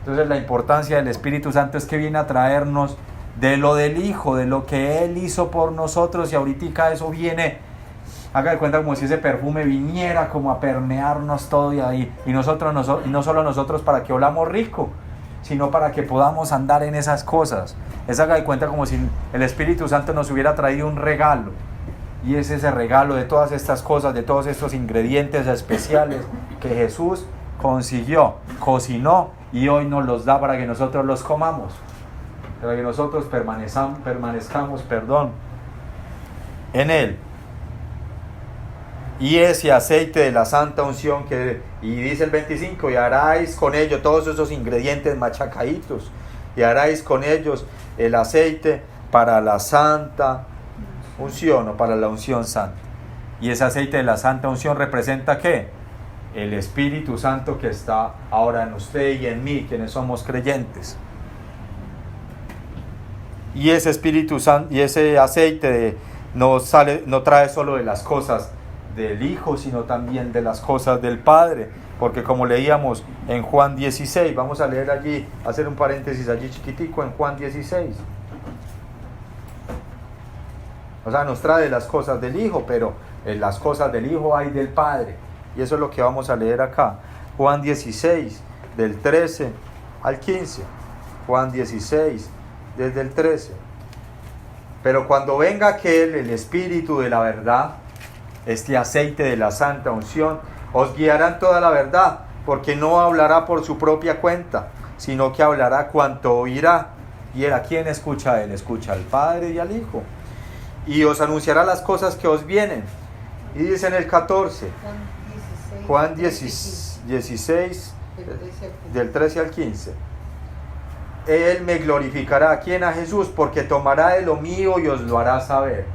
Entonces la importancia del Espíritu Santo es que viene a traernos de lo del Hijo, de lo que Él hizo por nosotros, y ahorita eso viene, haga de cuenta como si ese perfume viniera como a permearnos todo y no solo nosotros para que olamos rico, sino para que podamos andar en esas cosas. Es haga de cuenta como si el Espíritu Santo nos hubiera traído un regalo, y es ese regalo de todas estas cosas, de todos estos ingredientes especiales que Jesús consiguió, cocinó, y hoy nos los da para que nosotros los comamos, para que nosotros permanezcamos en Él. Y ese aceite de la santa unción y dice el 25, y haráis con ellos todos esos ingredientes machacaditos, y haráis con ellos el aceite para la santa unción, o para la unción santa. Y ese aceite de la santa unción representa ¿qué? El Espíritu Santo que está ahora en usted y en mí, quienes somos creyentes. Y ese Espíritu Santo y ese aceite no trae solo de las cosas del Hijo, sino también de las cosas del Padre, porque como leíamos en Juan 16, vamos a leer allí, hacer un paréntesis allí chiquitico en Juan 16. O sea, nos trae las cosas del Hijo, pero en las cosas del Hijo hay del Padre. Y eso es lo que vamos a leer acá. Juan 16, del 13 al 15. Juan 16, desde el 13. Pero cuando venga aquel, el Espíritu de la verdad, este aceite de la santa unción, os guiará en toda la verdad, porque no hablará por su propia cuenta, sino que hablará cuanto oirá. ¿Y a quién escucha él? Escucha al Padre y al Hijo. Y os anunciará las cosas que os vienen. Y dice en el 14, Juan 16, del 13 al 15. Él me glorificará. ¿A quién? A Jesús, porque tomará de lo mío y os lo hará saber.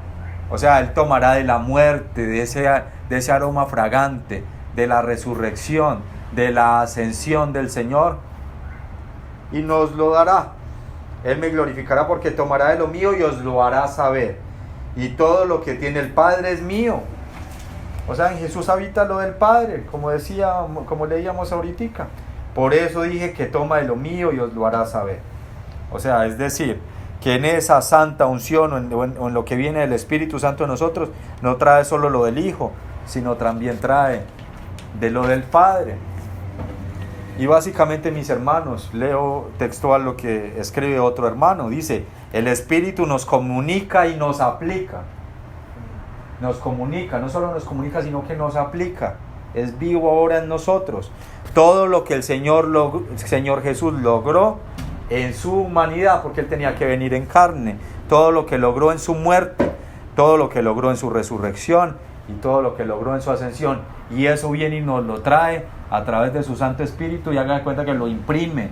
O sea, Él tomará de la muerte, de ese aroma fragante, de la resurrección, de la ascensión del Señor, y nos lo dará. Él me glorificará porque tomará de lo mío y os lo hará saber. Y todo lo que tiene el Padre es mío. O sea, en Jesús habita lo del Padre, como leíamos ahorita. Por eso dije que toma de lo mío y os lo hará saber. O sea, es decir, que en esa santa unción o en lo que viene del Espíritu Santo en nosotros, no trae solo lo del Hijo, sino también trae de lo del Padre. Y básicamente, mis hermanos, leo textual lo que escribe otro hermano. Dice, el Espíritu nos comunica y nos aplica. Nos comunica, no solo nos comunica, sino que nos aplica. Es vivo ahora en nosotros. Todo lo que el Señor Jesús logró en su humanidad, porque Él tenía que venir en carne. Todo lo que logró en su muerte, todo lo que logró en su resurrección y todo lo que logró en su ascensión. Y eso viene y nos lo trae a través de su Santo Espíritu, y hagan cuenta que lo imprime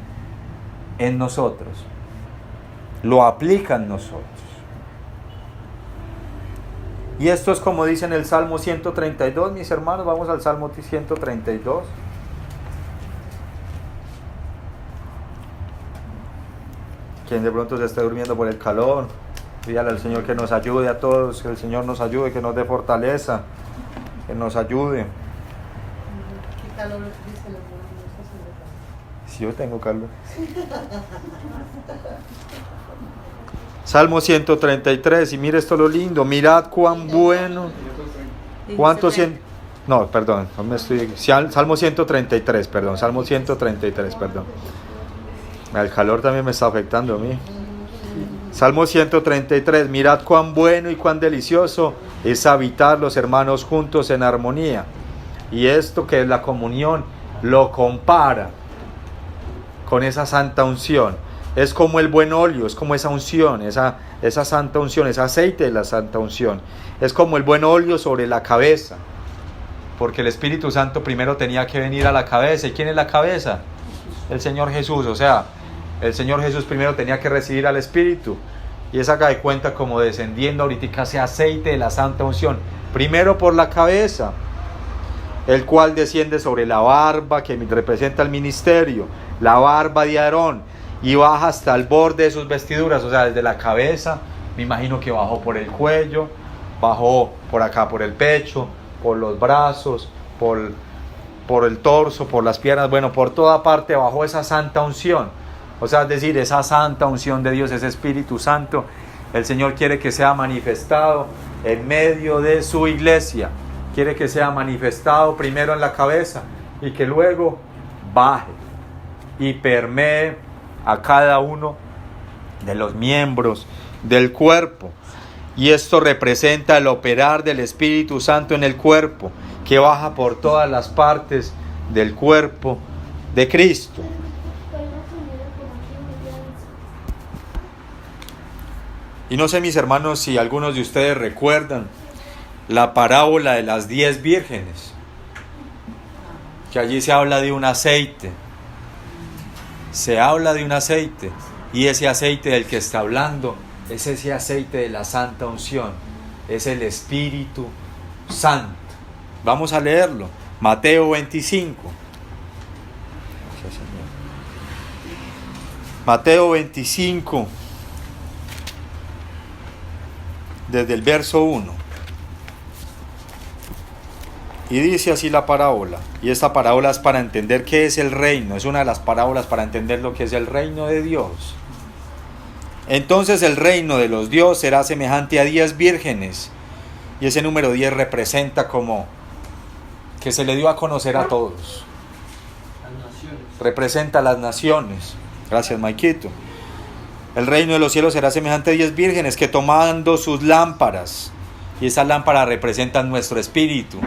en nosotros. Lo aplica en nosotros. Y esto es como dice en el Salmo 132, mis hermanos. Vamos al Salmo 132. Quien de pronto se esté durmiendo por el calor, pídale al Señor que nos ayude a todos, que el Señor nos ayude, que nos dé fortaleza, que nos ayude. ¿Qué calor dice el hermano? Sí, yo tengo calor. Salmo 133, y mire esto lo lindo, mirad cuán bueno, cuánto no, perdón, no me estoy, Salmo 133, perdón, Salmo 133, perdón. El calor también me está afectando a mí. Salmo 133, mirad cuán bueno y cuán delicioso es habitar los hermanos juntos en armonía. Y esto que es la comunión, lo compara con esa santa unción. Es como el buen óleo, es como esa unción, esa santa unción, ese aceite de la santa unción. Es como el buen óleo sobre la cabeza. Porque el Espíritu Santo primero tenía que venir a la cabeza. ¿Y quién es la cabeza? El Señor Jesús. O sea, el Señor Jesús primero tenía que recibir al Espíritu. Y es acá de cuenta como descendiendo ahorita ese aceite de la santa unción. Primero por la cabeza, el cual desciende sobre la barba que representa el ministerio, la barba de Aarón, y baja hasta el borde de sus vestiduras. O sea, desde la cabeza, me imagino que bajó por el cuello, bajó por acá por el pecho, por los brazos, por el torso, por las piernas, bueno, por toda parte bajó esa santa unción. O sea, es decir, esa santa unción de Dios, ese Espíritu Santo, el Señor quiere que sea manifestado en medio de su iglesia. Quiere que sea manifestado primero en la cabeza y que luego baje y permee a cada uno de los miembros del cuerpo. Y esto representa el operar del Espíritu Santo en el cuerpo, que baja por todas las partes del cuerpo de Cristo. Y no sé, mis hermanos, si algunos de ustedes recuerdan la parábola de las 10 vírgenes, que allí se habla de un aceite. Se habla de un aceite, y ese aceite del que está hablando es ese aceite de la santa unción, es el Espíritu Santo. Vamos a leerlo, Mateo 25. Mateo 25, desde el verso 1. Y dice así la parábola, y esta parábola es para entender qué es el reino, es una de las parábolas para entender lo que es el reino de Dios. Entonces el reino de los dioses será semejante a 10 vírgenes, y ese número 10 representa como que se le dio a conocer a todos. Representa a las naciones. Gracias, Maikito. El reino de los cielos será semejante a 10 vírgenes que tomando sus lámparas, y esas lámparas representan nuestro espíritu,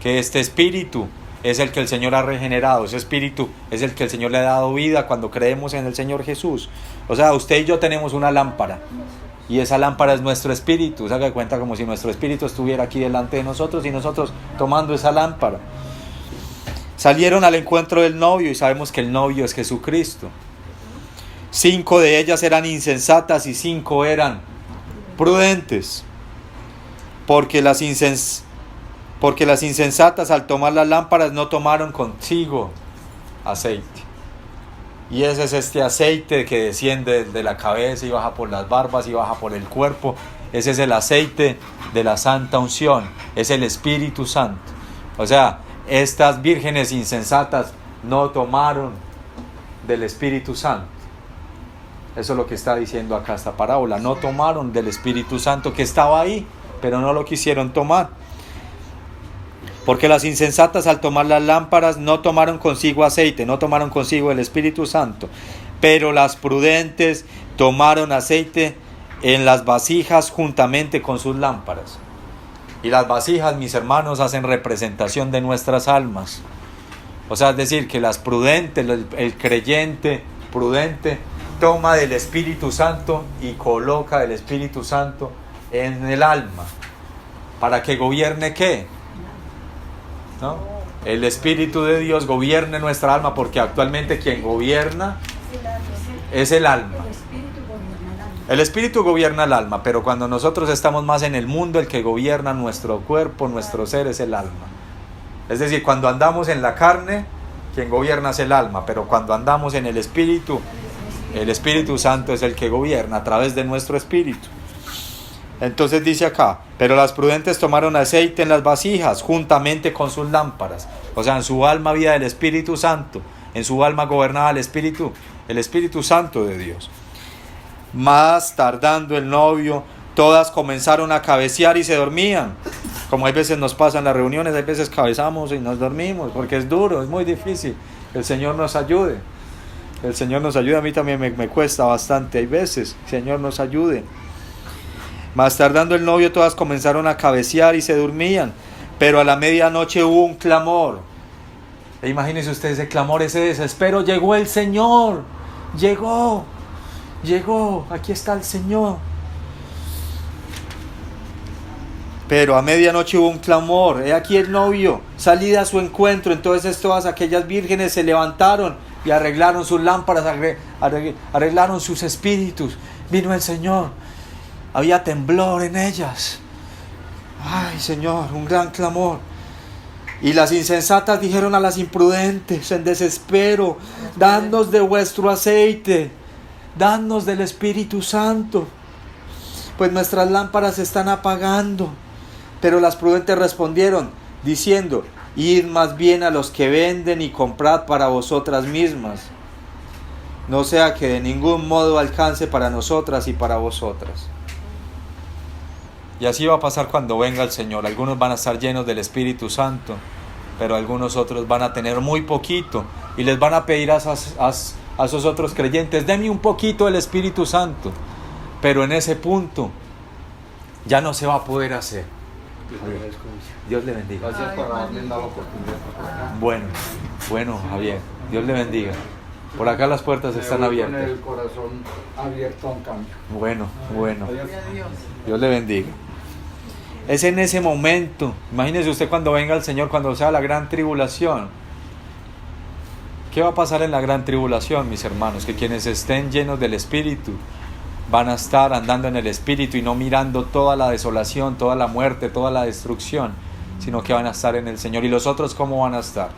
que este espíritu es el que el Señor ha regenerado, ese espíritu es el que el Señor le ha dado vida cuando creemos en el Señor Jesús. O sea, usted y yo tenemos una lámpara, y esa lámpara es nuestro espíritu. Se haga cuenta como si nuestro espíritu estuviera aquí delante de nosotros y nosotros tomando esa lámpara. Salieron al encuentro del novio, y sabemos que el novio es Jesucristo. 5 de ellas eran insensatas y 5 eran prudentes. porque las insensatas al tomar las lámparas no tomaron consigo aceite. Y ese es este aceite que desciende de la cabeza y baja por las barbas y baja por el cuerpo. Ese es el aceite de la santa unción, es el Espíritu Santo. O sea, estas vírgenes insensatas no tomaron del Espíritu Santo. Eso es lo que está diciendo acá esta parábola. No tomaron del Espíritu Santo que estaba ahí, pero no lo quisieron tomar. Porque las insensatas al tomar las lámparas no tomaron consigo aceite, no tomaron consigo el Espíritu Santo. Pero las prudentes tomaron aceite en las vasijas juntamente con sus lámparas. Y las vasijas, mis hermanos, hacen representación de nuestras almas. O sea, es decir, que las prudentes, el creyente prudente, toma del Espíritu Santo y coloca el Espíritu Santo en el alma. ¿Para que gobierne qué? ¿No? El Espíritu de Dios gobierne nuestra alma, porque actualmente quien gobierna es el alma. El Espíritu gobierna el alma, pero cuando nosotros estamos más en el mundo, el que gobierna nuestro cuerpo, nuestro ser, es el alma. Es decir, cuando andamos en la carne, quien gobierna es el alma, pero cuando andamos en el Espíritu Santo es el que gobierna a través de nuestro espíritu. Entonces dice acá, pero las prudentes tomaron aceite en las vasijas juntamente con sus lámparas. O sea, en su alma había el Espíritu Santo, en su alma gobernaba el Espíritu Santo de Dios. Más tardando el novio, todas comenzaron a cabecear y se dormían. Como hay veces nos pasa en las reuniones, hay veces cabezamos y nos dormimos, porque es duro, es muy difícil. El Señor nos ayude. El Señor nos ayude, a mí también me cuesta bastante, hay veces. El Señor nos ayude. Más tardando el novio, todas comenzaron a cabecear y se dormían. Pero a la medianoche hubo un clamor. E imagínense ustedes ese clamor, ese desespero. Llegó el Señor. Llegó. Aquí está el Señor. Pero a medianoche hubo un clamor. He aquí el novio. Salida a su encuentro. Entonces todas aquellas vírgenes se levantaron y arreglaron sus lámparas, arreglaron sus espíritus. Vino el Señor. Había temblor en ellas. Ay, Señor, un gran clamor. Y las insensatas dijeron a las imprudentes en desespero: dadnos de vuestro aceite, dadnos del Espíritu Santo, pues nuestras lámparas se están apagando. Pero las prudentes respondieron diciendo: id más bien a los que venden y comprad para vosotras mismas, no sea que de ningún modo alcance para nosotras y para vosotras. Y así va a pasar cuando venga el Señor. Algunos van a estar llenos del Espíritu Santo, pero algunos otros van a tener muy poquito, y les van a pedir a esos otros creyentes: denme un poquito del Espíritu Santo. Pero en ese punto ya no se va a poder hacer. Dios le bendiga. Gracias por haberme dado la oportunidad. Bueno, Javier, Dios le bendiga. Por acá las puertas están abiertas. Con el corazón abierto a un cambio. Bueno. Adiós. Dios le bendiga. Es en ese momento, imagínese usted cuando venga el Señor, cuando sea la gran tribulación. ¿Qué va a pasar en la gran tribulación, mis hermanos? Que quienes estén llenos del Espíritu van a estar andando en el Espíritu y no mirando toda la desolación, toda la muerte, toda la destrucción, sino que van a estar en el Señor. ¿Y los otros cómo van a estar?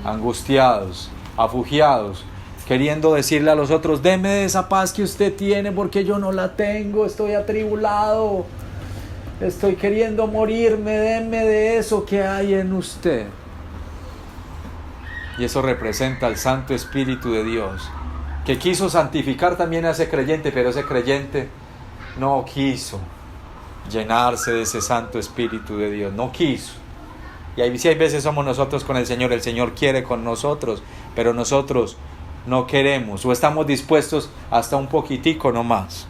Angustiados, afugiados, queriendo decirle a los otros: deme de esa paz que usted tiene, porque yo no la tengo, estoy atribulado, estoy queriendo morirme, deme de eso que hay en usted. Y eso representa al Santo Espíritu de Dios, que quiso santificar también a ese creyente, pero ese creyente no quiso llenarse de ese Santo Espíritu de Dios, no quiso. Y ahí sí, hay veces somos nosotros con el Señor quiere con nosotros, pero nosotros no queremos, o estamos dispuestos hasta un poquitico nomás.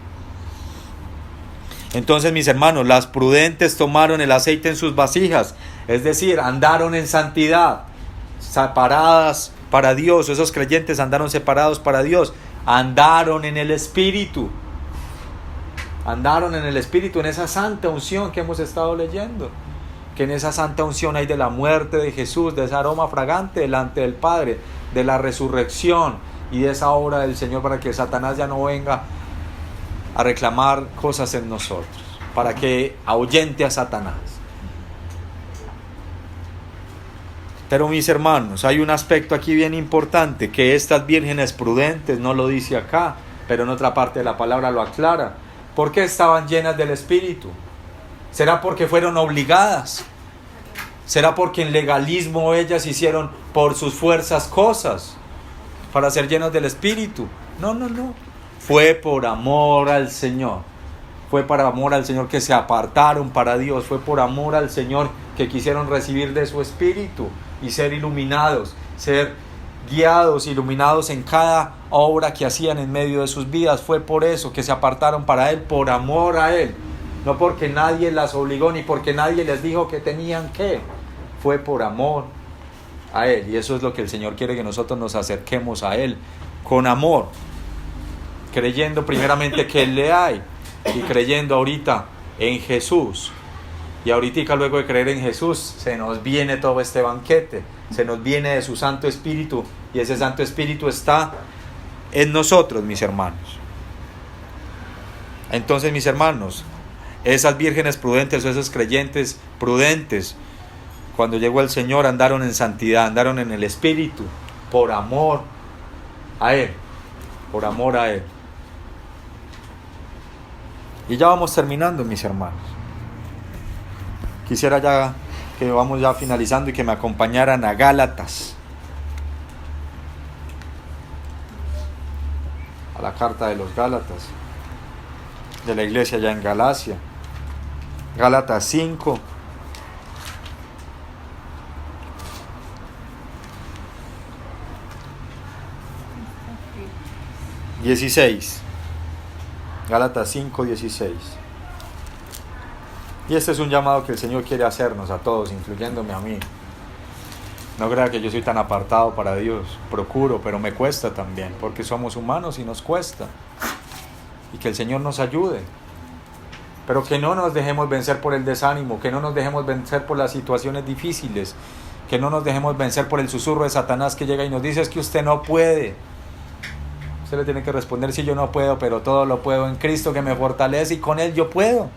Entonces, mis hermanos, las prudentes tomaron el aceite en sus vasijas, es decir, andaron en santidad, separadas para Dios. Esos creyentes andaron separados para Dios, andaron en el Espíritu, en esa santa unción que hemos estado leyendo, que en esa santa unción hay de la muerte de Jesús, de ese aroma fragante delante del Padre, de la resurrección y de esa obra del Señor, para que Satanás ya no venga a reclamar cosas en nosotros. para que ahuyente a Satanás. Pero mis hermanos, hay un aspecto aquí bien importante, que estas vírgenes prudentes, no lo dice acá, pero en otra parte de la palabra lo aclara. ¿Por qué estaban llenas del Espíritu? ¿Será porque fueron obligadas? ¿Será porque en legalismo ellas hicieron por sus fuerzas cosas para ser llenas del Espíritu? No. Fue por amor al Señor. Fue por amor al Señor que se apartaron para Dios. Fue por amor al Señor que quisieron recibir de su Espíritu y ser iluminados, ser guiados, iluminados en cada obra que hacían en medio de sus vidas. Fue por eso que se apartaron para Él, por amor a Él. No porque nadie las obligó ni porque nadie les dijo que tenían que. Fue por amor a Él. Y eso es lo que el Señor quiere, que nosotros nos acerquemos a Él con amor, creyendo primeramente que Él le hay y creyendo ahorita en Jesús. Y ahorita, luego de creer en Jesús, se nos viene todo este banquete, se nos viene de su Santo Espíritu, y ese Santo Espíritu está en nosotros, mis hermanos. Entonces, mis hermanos, esas vírgenes prudentes o esos creyentes prudentes, cuando llegó el Señor, andaron en santidad, andaron en el Espíritu, por amor a Él, por amor a Él. Y ya vamos terminando, mis hermanos. Quisiera ya que vamos ya finalizando y que me acompañaran a Gálatas, a la carta de los Gálatas, de la iglesia ya en Galacia. Gálatas 5, Gálatas 5, 16. Y este es un llamado que el Señor quiere hacernos a todos, incluyéndome a mí. No crea que yo soy tan apartado para Dios. Procuro, pero me cuesta también, porque somos humanos y nos cuesta. Y que el Señor nos ayude. Pero que no nos dejemos vencer por el desánimo, que no nos dejemos vencer por las situaciones difíciles, que no nos dejemos vencer por el susurro de Satanás que llega y nos dice: es que usted no puede. Usted le tiene que responder: sí, yo no puedo, pero todo lo puedo en Cristo que me fortalece, y con Él yo puedo.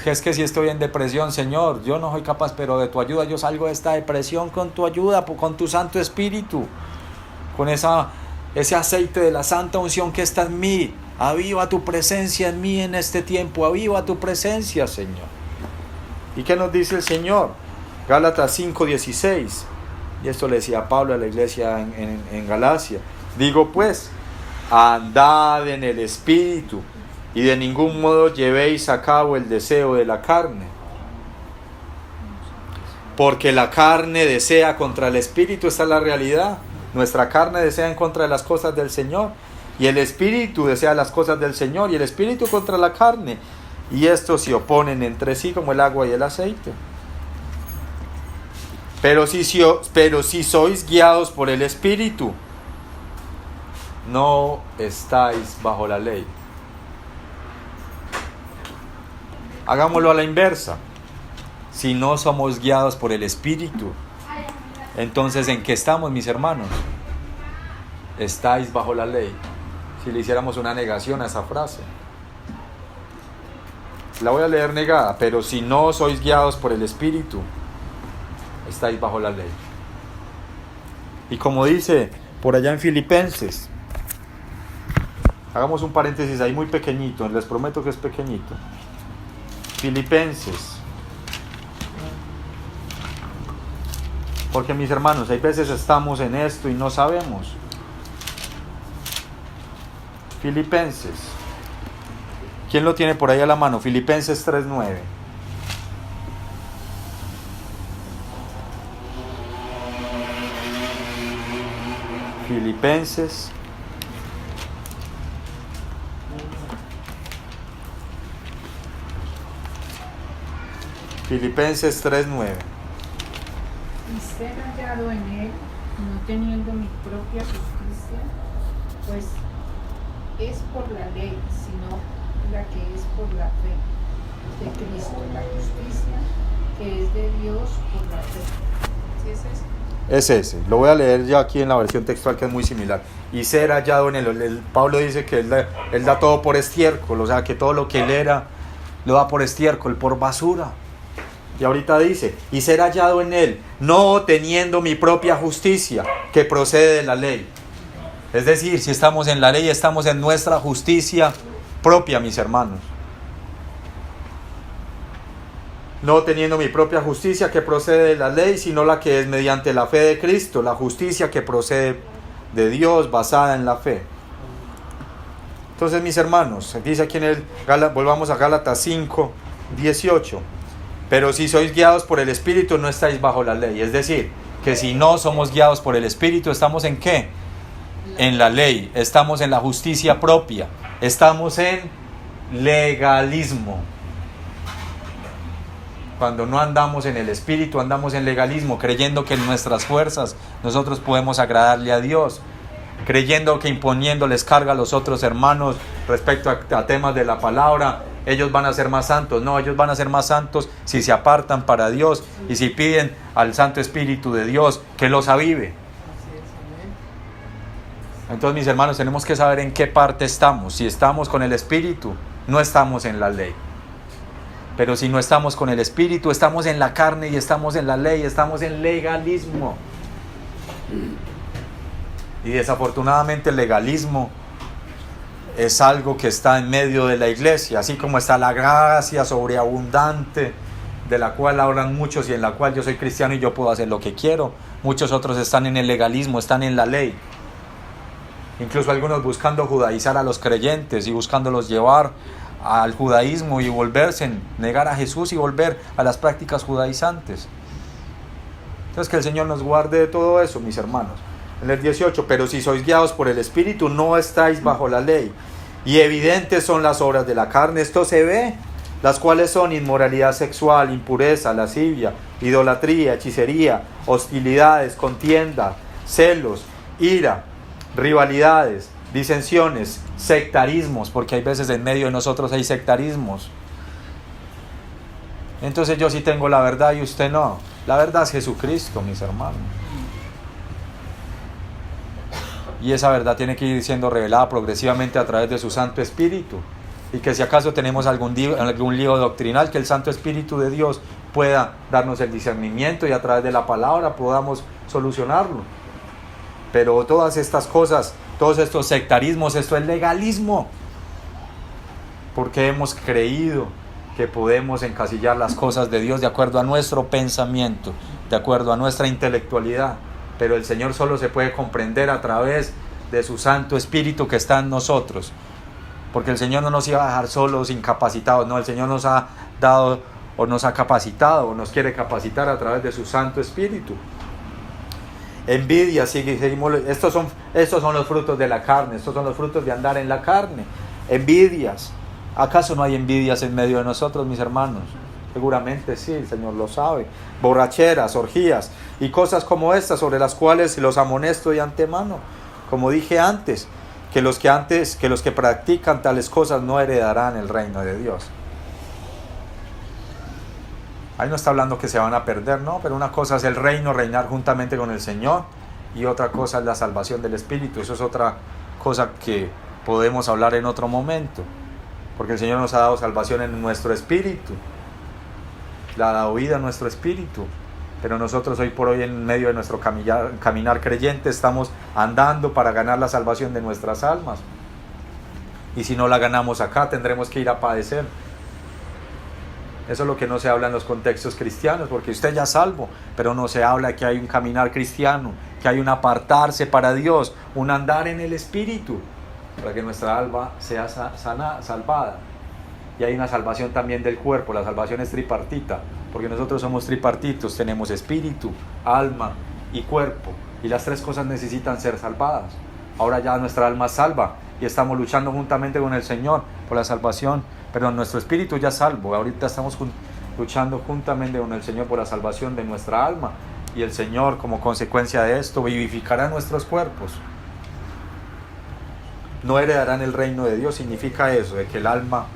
Que es que si estoy en depresión, Señor, yo no soy capaz, pero de tu ayuda yo salgo de esta depresión con tu ayuda, con tu Santo Espíritu, con ese aceite de la santa unción que está en mí. Aviva tu presencia en mí en este tiempo, aviva tu presencia, Señor. ¿Y qué nos dice el Señor? Gálatas 5:16, y esto le decía Pablo a la iglesia en Galacia: digo pues, andad en el Espíritu, y de ningún modo llevéis a cabo el deseo de la carne, porque la carne desea contra el Espíritu. Esta es la realidad. Nuestra carne desea en contra de las cosas del Señor, y el Espíritu desea las cosas del Señor, y el Espíritu contra la carne, y estos se oponen entre sí como el agua y el aceite. Pero si sois guiados por el Espíritu, no estáis bajo la ley. Hagámoslo a la inversa. Si no somos guiados por el Espíritu, entonces ¿en qué estamos, mis hermanos? Estáis bajo la ley. Si le hiciéramos una negación a esa frase, la voy a leer negada: pero si no sois guiados por el Espíritu, estáis bajo la ley. Y como dice por allá en Filipenses, hagamos un paréntesis ahí muy pequeñito, les prometo que es pequeñito. Filipenses, porque mis hermanos, hay veces estamos en esto y no sabemos. Filipenses, ¿quién lo tiene por ahí a la mano? Filipenses 3:9. Filipenses 3:9. Y ser hallado en Él, no teniendo mi propia justicia, pues es por la ley, sino la que es por la fe de Cristo, la justicia que es de Dios por la fe. ¿Sí es eso? es ese. Lo voy a leer ya aquí en la versión textual, que es muy similar. Y ser hallado en él. Pablo dice que él da todo por estiércol, o sea que todo lo que él era lo da por estiércol, por basura. Y ahorita dice, y ser hallado en él, no teniendo mi propia justicia que procede de la ley. Es decir, si estamos en la ley, estamos en nuestra justicia propia, mis hermanos. No teniendo mi propia justicia que procede de la ley, sino la que es mediante la fe de Cristo, la justicia que procede de Dios basada en la fe. Entonces, mis hermanos, dice aquí volvamos a Gálatas 5, 18. Pero si sois guiados por el Espíritu, no estáis bajo la ley. Es decir, que si no somos guiados por el Espíritu, ¿estamos en qué? En la ley. Estamos en la justicia propia. Estamos en legalismo. Cuando no andamos en el Espíritu, andamos en legalismo, creyendo que en nuestras fuerzas nosotros podemos agradarle a Dios, creyendo que imponiéndoles carga a los otros hermanos respecto a temas de la palabra, ellos van a ser más santos. No, ellos van a ser más santos si se apartan para Dios y si piden al Santo Espíritu de Dios que los avive. Entonces, mis hermanos, tenemos que saber en qué parte estamos. Si estamos con el Espíritu, no estamos en la ley. Pero si no estamos con el Espíritu, estamos en la carne y estamos en la ley, estamos en legalismo. Y desafortunadamente el legalismo es algo que está en medio de la iglesia, así como está la gracia sobreabundante, de la cual hablan muchos y en la cual yo soy cristiano y yo puedo hacer lo que quiero. Muchos otros están en el legalismo, están en la ley. Incluso algunos buscando judaizar a los creyentes y buscándolos llevar al judaísmo y negar a Jesús y volver a las prácticas judaizantes. Entonces, que el Señor nos guarde de todo eso, mis hermanos. En el 18, pero si sois guiados por el Espíritu, no estáis bajo la ley. Y evidentes son las obras de la carne, esto se ve, las cuales son inmoralidad sexual, impureza, lascivia, idolatría, hechicería, hostilidades, contienda, celos, ira, rivalidades, disensiones, sectarismos, porque hay veces en medio de nosotros hay sectarismos. Entonces yo sí tengo la verdad y usted no. La verdad es Jesucristo, mis hermanos. Y esa verdad tiene que ir siendo revelada progresivamente a través de su Santo Espíritu. Y que si acaso tenemos algún lío doctrinal, que el Santo Espíritu de Dios pueda darnos el discernimiento y a través de la palabra podamos solucionarlo. Pero todas estas cosas, todos estos sectarismos, esto es legalismo. Porque hemos creído que podemos encasillar las cosas de Dios de acuerdo a nuestro pensamiento, de acuerdo a nuestra intelectualidad. Pero el Señor solo se puede comprender a través de su Santo Espíritu que está en nosotros. Porque el Señor no nos iba a dejar solos, incapacitados. No, el Señor nos ha dado o nos ha capacitado o nos quiere capacitar a través de su Santo Espíritu. Envidia, seguimos, estos son los frutos de la carne, estos son los frutos de andar en la carne. Envidias. ¿Acaso no hay envidias en medio de nosotros, mis hermanos? Seguramente sí, el Señor lo sabe. Borracheras, orgías y cosas como estas, sobre las cuales los amonesto de antemano. Como dije antes, que los que practican tales cosas no heredarán el reino de Dios. Ahí no está hablando que se van a perder, no, pero una cosa es el reino, reinar juntamente con el Señor, y otra cosa es la salvación del Espíritu. Eso es otra cosa que podemos hablar en otro momento, porque el Señor nos ha dado salvación en nuestro espíritu, le ha dado vida a nuestro espíritu, pero nosotros hoy por hoy en medio de nuestro caminar creyente estamos andando para ganar la salvación de nuestras almas, y si no la ganamos acá tendremos que ir a padecer. Eso es lo que no se habla en los contextos cristianos, porque usted ya es salvo, pero no se habla que hay un caminar cristiano, que hay un apartarse para Dios, un andar en el Espíritu, para que nuestra alma sea salvada. Y hay una salvación también del cuerpo, la salvación es tripartita, porque nosotros somos tripartitos, tenemos espíritu, alma y cuerpo, y las tres cosas necesitan ser salvadas. Ahora ya nuestra alma es salva, y estamos luchando juntamente con el Señor por la salvación. Perdón, nuestro espíritu ya es salvo. Ahorita estamos luchando juntamente con el Señor por la salvación de nuestra alma. Y el Señor, como consecuencia de esto, vivificará nuestros cuerpos. No heredarán el reino de Dios. Significa eso, de que el alma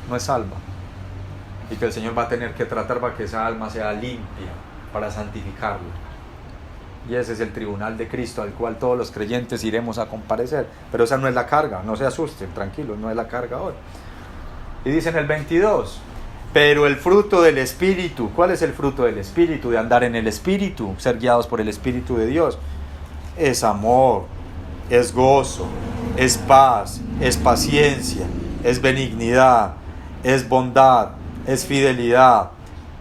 no es salva. Y que el Señor va a tener que tratar para que esa alma sea limpia, para santificarla. Y ese es el tribunal de Cristo al cual todos los creyentes iremos a comparecer. Pero esa no es la carga, no se asusten, tranquilos, no es la carga hoy. Y dice en el 22, pero el fruto del Espíritu, ¿cuál es el fruto del Espíritu? De andar en el Espíritu, ser guiados por el Espíritu de Dios. Es amor, es gozo, es paz, es paciencia, es benignidad, es bondad, es fidelidad,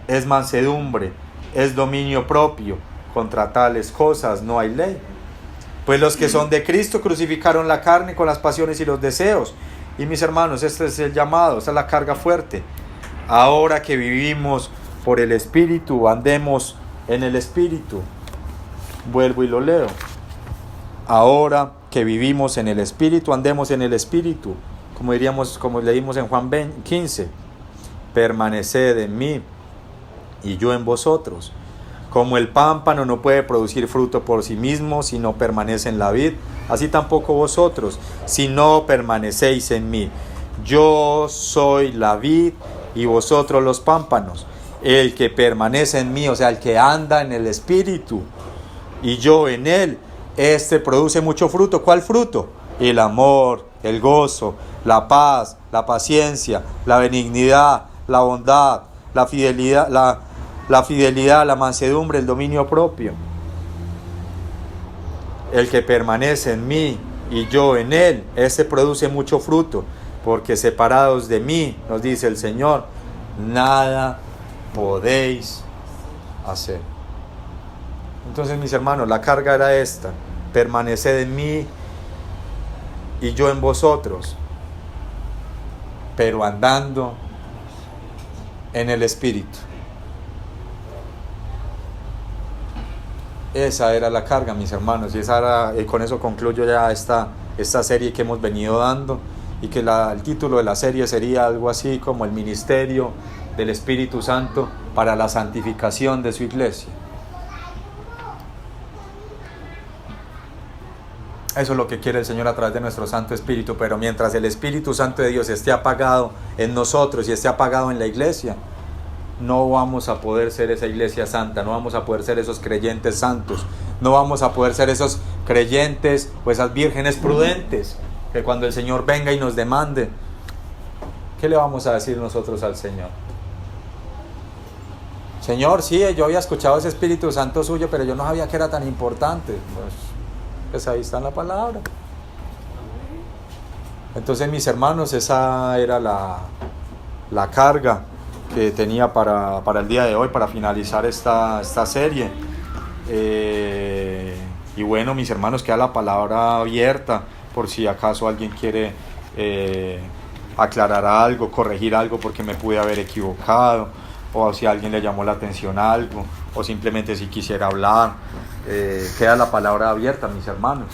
es mansedumbre, es dominio propio. Contra tales cosas no hay ley. Pues los que son de Cristo crucificaron la carne con las pasiones y los deseos. Y mis hermanos, este es el llamado, esta es la carga fuerte. Ahora que vivimos por el Espíritu, andemos en el Espíritu. Vuelvo y lo leo. Ahora que vivimos en el Espíritu, andemos en el Espíritu. Como leímos en Juan 15. Permaneced en mí y yo en vosotros. Como el pámpano no puede producir fruto por sí mismo si no permanece en la vid, así tampoco vosotros, si no permanecéis en mí. Yo soy la vid y vosotros los pámpanos. El que permanece en mí, o sea, el que anda en el Espíritu, y yo en él, este produce mucho fruto. ¿Cuál fruto? El amor, el gozo, la paz, la paciencia, la benignidad, la bondad, la fidelidad, la mansedumbre, el dominio propio. El que permanece en mí y yo en él, ese produce mucho fruto, porque separados de mí, nos dice el Señor, nada podéis hacer. Entonces, mis hermanos, la carga era esta: permaneced en mí y yo en vosotros, pero andando en el Espíritu. Esa era la carga, mis hermanos, y con eso concluyo ya esta serie que hemos venido dando, y que el título de la serie sería algo así como el ministerio del Espíritu Santo para la santificación de su iglesia. Eso es lo que quiere el Señor a través de nuestro Santo Espíritu, pero mientras el Espíritu Santo de Dios esté apagado en nosotros y esté apagado en la iglesia, no vamos a poder ser esa iglesia santa, no vamos a poder ser esos creyentes santos, no vamos a poder ser esos creyentes o esas vírgenes prudentes, que cuando el Señor venga y nos demande, ¿qué le vamos a decir nosotros al Señor? Señor, sí, yo había escuchado ese Espíritu Santo suyo, pero yo no sabía que era tan importante. Pues ahí está la palabra. Entonces, mis hermanos, esa era la carga que tenía para el día de hoy, para finalizar esta serie. Y bueno, mis hermanos, queda la palabra abierta por si acaso alguien quiere aclarar algo, corregir algo porque me pude haber equivocado, o si a alguien le llamó la atención algo, o simplemente si quisiera hablar. Queda la palabra abierta, mis hermanos.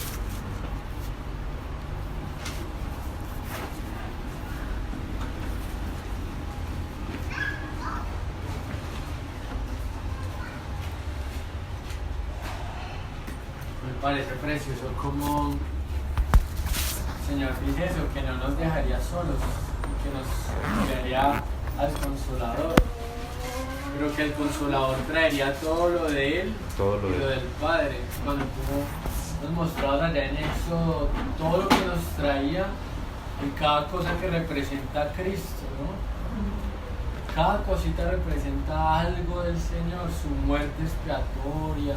Me parece precioso como el Señor dice eso, que no nos dejaría solos, que nos enviaría al Consolador, pero que el Consolador traería todo lo de Él y lo del Padre. Cuando tú nos mostrabas allá en Éxodo todo lo que nos traía en cada cosa que representa a Cristo, ¿no? Cada cosita representa algo del Señor, su muerte expiatoria,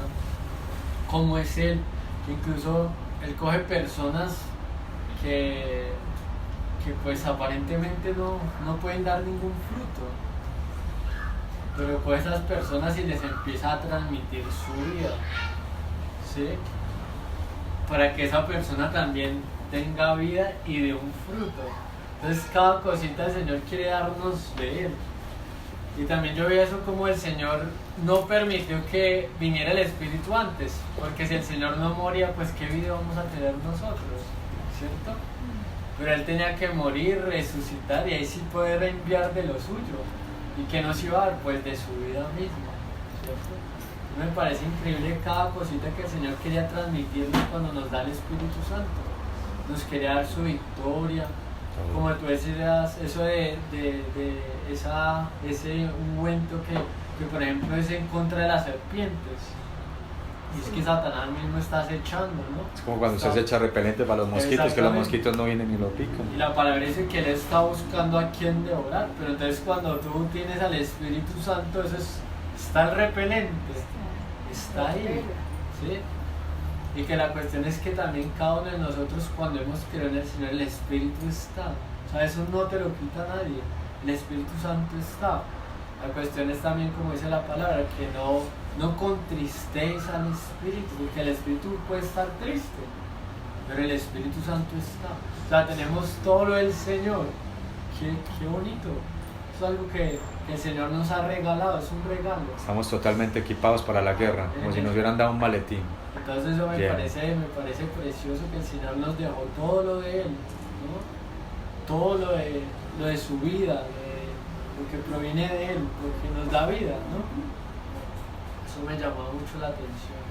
cómo es Él. Incluso Él coge personas que pues aparentemente no pueden dar ningún fruto, pero coge esas personas y les empieza a transmitir su vida, ¿sí? Para que esa persona también tenga vida y dé un fruto. Entonces cada cosita el Señor quiere darnos de Él. Y también yo veo eso como el Señor no permitió que viniera el Espíritu antes, porque si el Señor no moría, pues qué vida vamos a tener nosotros, ¿cierto? Pero Él tenía que morir, resucitar y ahí sí poder enviar de lo suyo. ¿Y que nos iba a dar? Pues de su vida misma, ¿cierto? Me parece increíble cada cosita que el Señor quería transmitirnos cuando nos da el Espíritu Santo. Nos quería dar su victoria. Como tú decías, eso de ese ungüento que por ejemplo es en contra de las serpientes. Y es que Satanás mismo está acechando, ¿no? Es como cuando usted se echa repelente para los mosquitos, que los Exactamente. mosquitos no vienen y lo pican. Y la palabra dice que Él está buscando a quien devorar, pero entonces cuando tú tienes al Espíritu Santo, eso está el repelente, está ahí, ¿sí? Y que la cuestión es que también cada uno de nosotros cuando hemos creído en el Señor, el Espíritu está, o sea, eso no te lo quita nadie, el Espíritu Santo está. La cuestión es también, como dice la palabra, que no contristéis al Espíritu, porque el Espíritu puede estar triste, pero el Espíritu Santo está. O sea, tenemos todo lo del Señor. Qué bonito. Es algo que el Señor nos ha regalado, es un regalo. Estamos totalmente equipados para la guerra, como si nos hubieran dado un maletín. Entonces eso me Bien. parece precioso que el Señor nos dejó todo lo de Él, ¿no? Todo lo de su vida, lo que proviene de Él, lo que nos da vida, ¿no? Eso me llamó mucho la atención.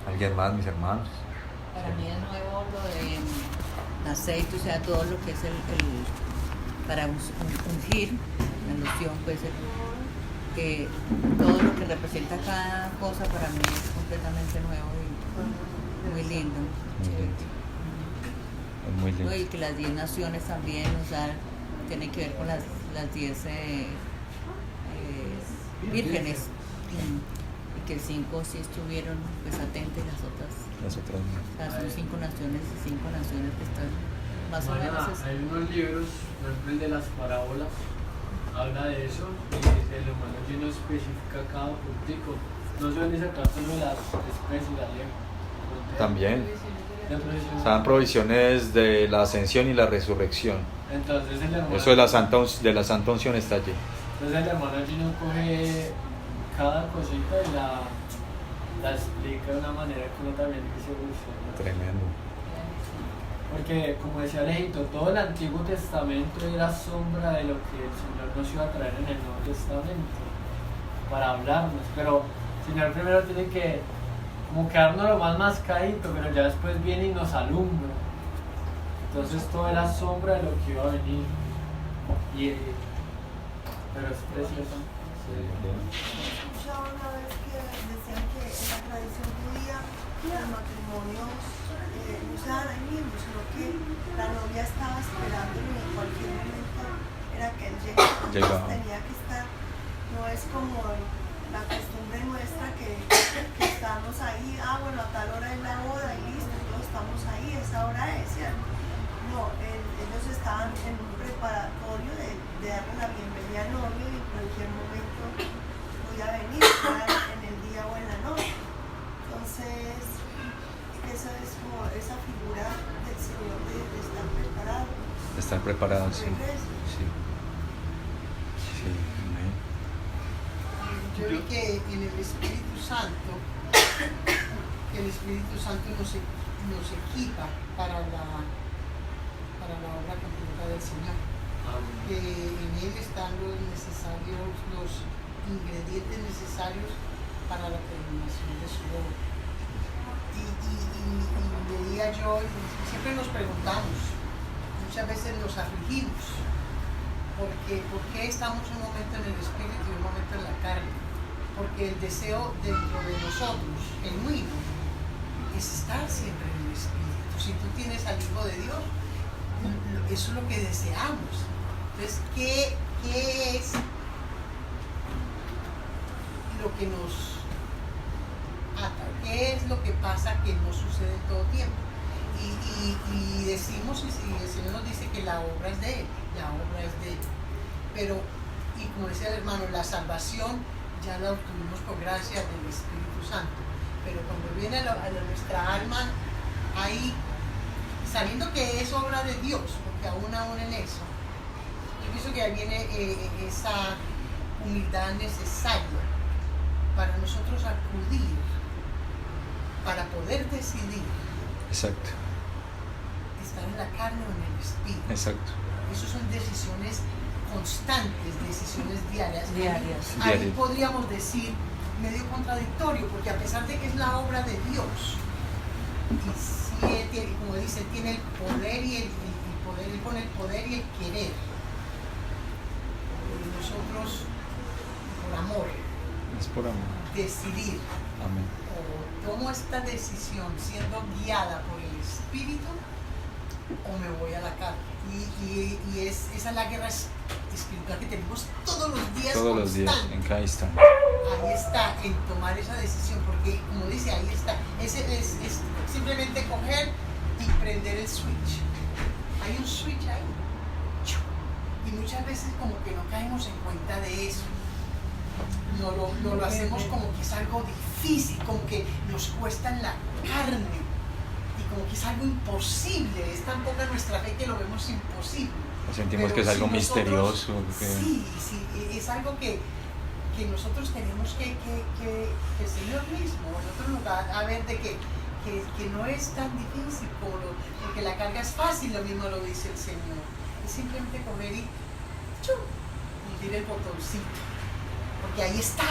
¿Alguien más, mis hermanos? Para mí es nuevo lo de aceite, o sea, todo lo que es para ungir, la loción, pues que todo lo que representa cada cosa para mí es completamente nuevo y muy lindo. Es muy lindo. Y que las 10 naciones también, o sea, tiene que ver con las 10 vírgenes. Y que 5 sí estuvieron pues atentas y las otras no. O sea, son 5 naciones y 5 naciones que están más o menos. Hay unos libros, por ejemplo el de las parábolas, habla de eso, y el hermano Gino especifica cada puntico. No se van a sacar solo las especies, la lengua. También. Se dan provisiones de la ascensión y la resurrección. Entonces el hermano, Eso de la Santa Unción está allí. entonces el hermano Gino coge cada cosita y la explica de una manera que uno también dice, uy, Señor. Tremendo. Porque, como decía Alejito, todo el Antiguo Testamento era sombra de lo que el Señor nos iba a traer en el Nuevo Testamento para hablarnos. Pero el Señor primero tiene que como quedarnos lo más mascadito, pero ya después viene y nos alumbra. Entonces todo era sombra de lo que iba a venir. Pero es precioso. Escuchaba una vez que decían que en la tradición judía los matrimonios no se daban ahí mismo, sino que la novia estaba esperándolo y en cualquier momento era que él llegaba. Llegaba. Tenía que estar, no es como la costumbre nuestra que estamos ahí, bueno, a tal hora es la boda y listo, todos estamos ahí, esa hora es, ¿cierto? No, ellos estaban en un preparatorio de darle la bienvenida al novio y en cualquier momento podía venir, sea en el día o en la noche. Entonces, esa es como esa figura del Señor de estar preparado. Están preparados, sí. Regreso. Sí. Sí, amén. Yo vi que en el Espíritu Santo, el Espíritu Santo nos equipa para la obra completa del Señor. Que en él están los ingredientes necesarios para la terminación de su obra. Y veía yo, y siempre nos preguntamos, muchas veces nos afligimos, ¿por qué estamos un momento en el Espíritu y un momento en la carne? Porque el deseo dentro de nosotros, genuino, es estar siempre en el Espíritu. Si tú tienes al Hijo de Dios, eso es lo que deseamos. Entonces, ¿qué es lo que nos ata? ¿Qué es lo que pasa que no sucede todo el tiempo? Y decimos, y si el Señor nos dice que la obra es de Él, la obra es de Él. Pero, y como decía el hermano, la salvación ya la obtuvimos por gracia del Espíritu Santo. Pero cuando viene a nuestra alma, ahí, sabiendo que es obra de Dios, porque aún en eso, yo pienso que ahí viene esa humildad necesaria para nosotros acudir, para poder decidir. Exacto. Estar en la carne o en el espíritu. Exacto. Esas son decisiones constantes, decisiones diarias. Ahí Diarias. podríamos decir medio contradictorio, porque a pesar de que es la obra de Dios, y sí, como dice, tiene el poder y el poder, él pone el poder y el querer. nosotros, por amor, Es por amor. decidir, Amén. o tomo esta decisión siendo guiada por el Espíritu, o me voy a la carne. Esa es la guerra espiritual que tenemos todos los días. Todos los días, constante. en cada instante. Ahí está, en tomar esa decisión, porque como dice, ahí está. Es simplemente coger y prender el switch. Hay un switch ahí. Y muchas veces como que no caemos en cuenta de eso. No lo hacemos como que es algo difícil, como que nos cuesta en la carne. Y como que es algo imposible. Es tan poca nuestra fe que lo vemos imposible. Sentimos Pero que es algo si nosotros- misterioso. Sí, es algo que nosotros tenemos que el Señor mismo, nosotros nos va a ver de que no es tan difícil porque la carga es fácil, lo mismo lo dice el Señor. Es simplemente coger y hundir el botoncito. Porque ahí está,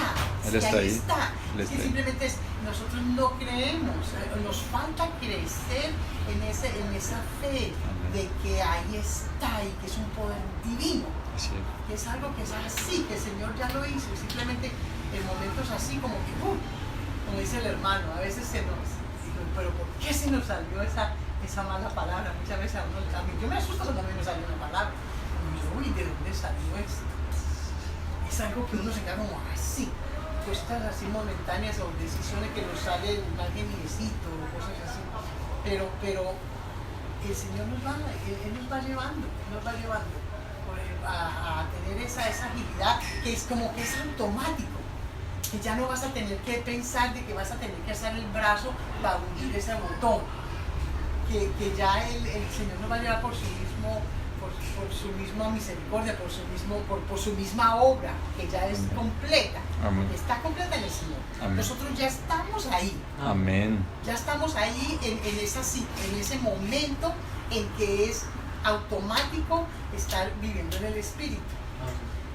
Él está ahí. está. Él Es que está ahí. simplemente nosotros no creemos, nos falta crecer en esa fe de que ahí está y que es un poder divino, Así es. que es algo que es así, que el Señor ya lo hizo, y simplemente en momentos así como que, como dice el hermano, a veces se nos, digo, pero ¿por qué se nos salió esa mala palabra? Muchas veces a mí, yo me asusto cuando a mí me sale una palabra, y yo, uy, ¿de dónde salió esto? Es algo que uno se queda como así, cuestas así momentáneas o decisiones que nos sale un geniecito o cosas así, pero el Señor Él nos va llevando a tener esa agilidad que es como que es automático, que ya no vas a tener que pensar de que vas a tener que hacer el brazo para hundir ese botón, que ya el Señor nos va a llevar por su misma misericordia, por su misma obra, que ya es completa. Amén. Está completa en el Señor. Amén. Nosotros ya estamos ahí. Amén. Ya estamos ahí en ese momento en que es automático estar viviendo en el Espíritu.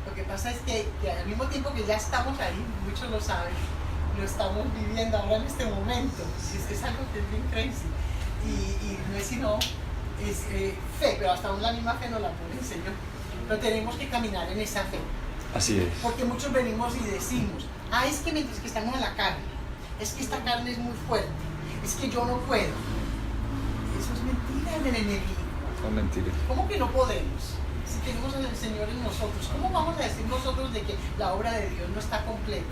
Lo que pasa es que al mismo tiempo que ya estamos ahí, muchos lo saben, lo estamos viviendo ahora en este momento. Es algo que es bien crazy. Y no es sino fe, pero hasta aún la misma fe nos la pone el Señor. Pero tenemos que caminar en esa fe. Así es. Porque muchos venimos y decimos, es que mientras que estamos en la carne, es que esta carne es muy fuerte, es que yo no puedo. Eso es mentira del enemigo. Son mentiras. ¿Cómo que no podemos? Si tenemos al Señor en nosotros, ¿cómo vamos a decir nosotros de que la obra de Dios no está completa?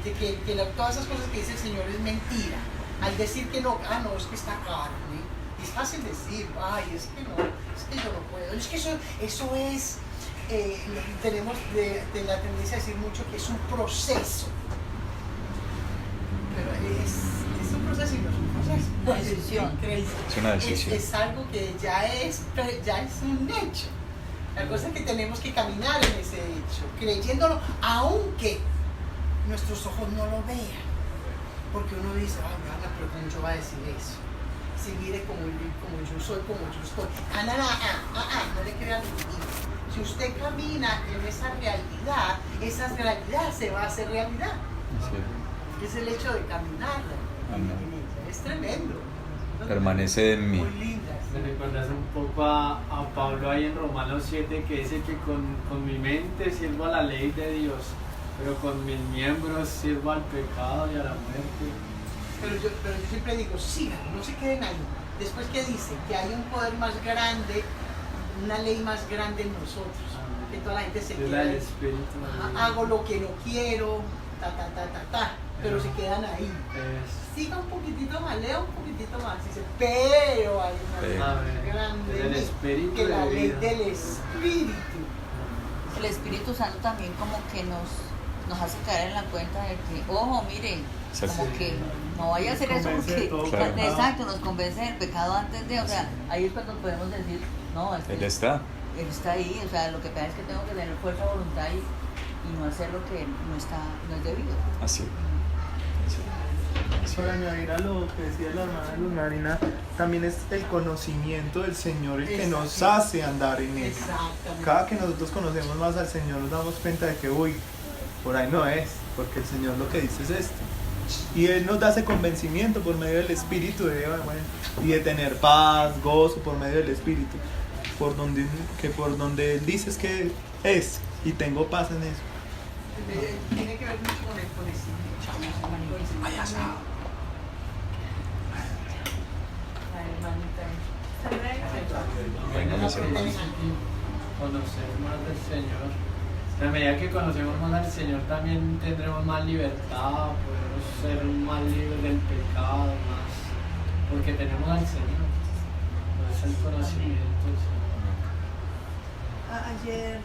De que todas esas cosas que dice el Señor es mentira. Al decir que no, no, es que está carne. Es fácil decir, es que no, es que yo no puedo. Es que eso es, tenemos de la tendencia a decir mucho que es un proceso. Pero es un proceso y no es un proceso. Una decisión. Es una decisión. Es algo que ya es un hecho. La cosa es que tenemos que caminar en ese hecho, creyéndolo, aunque nuestros ojos no lo vean. Porque uno dice, pero ¿cómo yo va a decir eso? Si mire como yo soy, como yo estoy. No le crean ni. Si usted camina en esa realidad se va a hacer realidad. Así Es el hecho de caminarla. Amén. Es tremendo. es. Permanece en mí. Muy lindas. Me recuerdas un poco a Pablo ahí en Romanos 7, que dice que con mi mente sirvo a la ley de Dios, pero con mis miembros sirvo al pecado y a la muerte. Pero yo siempre digo, sigan, no se queden ahí. Después, ¿qué dice? Que hay un poder más grande, una ley más grande en nosotros. Que toda la gente se Es queda la del ahí. Espíritu. Hago lo que no quiero, pero se quedan ahí. Siga un poquitito más, lea un poquitito más, dice, pero hay una ley más grande del en mí Espíritu que la de ley vida. del Espíritu. El Espíritu Santo también como que nos hace caer en la cuenta de que, ojo, miren, como que no vaya a hacer eso porque, Claro. exacto, nos convence del pecado antes de, o sea, ahí es cuando podemos decir, no, es que Él está. Él está ahí, o sea, lo que pasa es que tengo que tener fuerza de voluntad y no hacer lo que no es debido. Así. Para añadir a lo que decía la hermana Luz Marina, también es el conocimiento del Señor el que nos hace andar en Él. Exactamente. Cada que nosotros conocemos más al Señor nos damos cuenta de que, por ahí no es, porque el Señor lo que dice es esto. Y Él nos da ese convencimiento por medio del Espíritu y de tener paz, gozo por medio del Espíritu. por donde Él dice es que es, y tengo paz en eso. Tiene que ver mucho con el conocimiento. La hermanita. Venga, mis hermanos. Conocer más del Señor. A medida que conocemos más al Señor también tendremos más libertad, podremos ser más libres del pecado, más, porque tenemos al Señor. Es el conocimiento del Señor. Ayer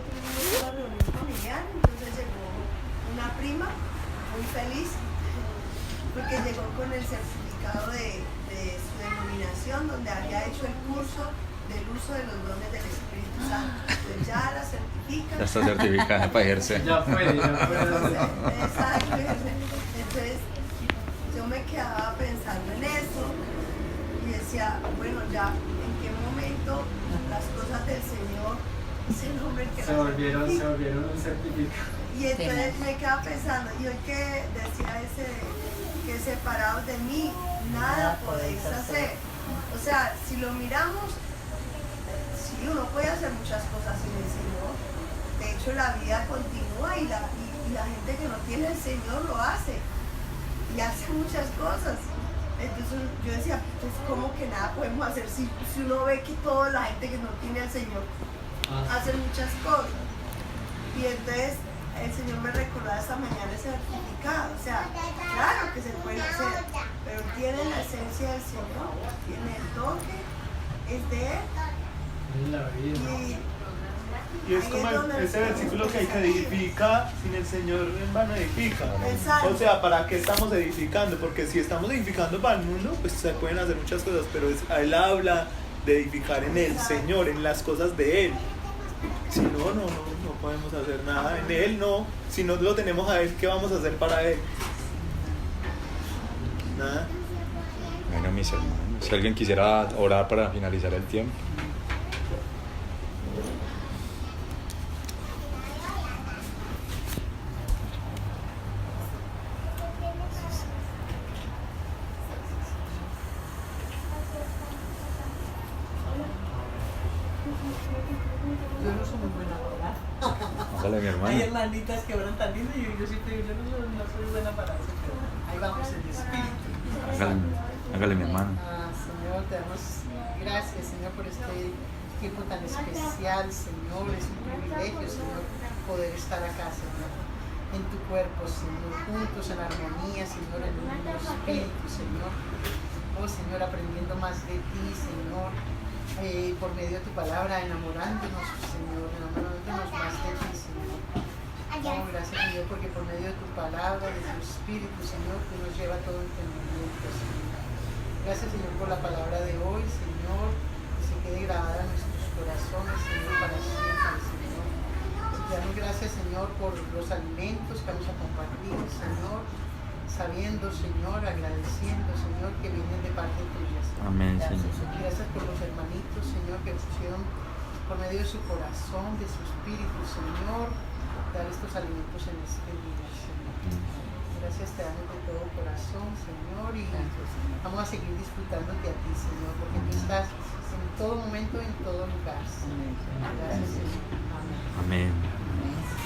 tuvimos una reunión familiar, entonces llegó una prima muy feliz porque llegó con el certificado de su denominación donde había hecho el curso del uso de los dones del Espíritu Santo. Entonces ya la certifica. Ya está certificada para ejercer. Ya puede. Exacto. Entonces yo me quedaba pensando en eso y decía, bueno, ya en qué momento las cosas del Señor, ese nombre que Se volvieron un certificado. y entonces me quedaba pensando, y hoy que decía que separados de mí nada podéis hacer. O sea, si lo miramos, sí, uno puede hacer muchas cosas sin el Señor. De hecho, la vida continúa y la gente que no tiene el Señor lo hace. Y hace muchas cosas. Entonces yo decía, pues ¿cómo que nada podemos hacer si uno ve que toda la gente que no tiene al Señor hace muchas cosas? Y entonces el Señor me recordó esta mañana ese certificado. O sea, claro que se puede hacer, pero tiene la esencia del Señor, tiene el toque, es de Él. La vida. Y es como ese versículo que hay que edifica, sin el Señor en vano edifica. Exacto. O sea, ¿para qué estamos edificando? Porque si estamos edificando para el mundo, pues se pueden hacer muchas cosas, pero Él habla de edificar en el Señor, en las cosas de Él. Si no podemos hacer nada. En Él no. Si no lo tenemos a Él, ¿qué vamos a hacer para Él? Nada. Bueno, mis hermanos, si alguien quisiera orar para finalizar el tiempo. Yo no soy muy buena para orar. Hágale, mi Hay hermano. hermanitas que oran tan lindo y yo siempre digo, yo no soy buena para eso, pero ahí vamos en espíritu. Hágale, mi hermano. Señor, te damos gracias, Señor, por este tiempo tan especial, Señor. Es un privilegio, Señor, poder estar acá, Señor, en tu cuerpo, Señor, juntos en armonía, Señor, en un mismo espíritu, Señor. Oh, Señor, aprendiendo más de ti, Señor, por medio de tu palabra, enamorándonos, Señor, enamorándonos más de ti, Señor. Oh, gracias, Señor, porque por medio de tu palabra, de tu espíritu, Señor, tú nos lleva a todo entendimiento, Señor. Gracias, Señor, por la palabra de hoy, Señor, que se quede grabada en nuestros corazones, Señor, para siempre, Señor. Te damos gracias, Señor, por los alimentos que vamos a compartir, Señor, sabiendo, Señor, agradeciendo, Señor, que vienen de parte tuya, Señor. Amén, Gracias, Señor. Gracias por los hermanitos, Señor, que pusieron por medio de su corazón, de su espíritu, Señor, dar estos alimentos en este día, Señor. Gracias te damos de todo corazón, Señor, y vamos a seguir disfrutándote a ti, Señor, porque tú estás en todo momento, en todo lugar, Señor. Gracias, Señor. Amén. Amén. Amén.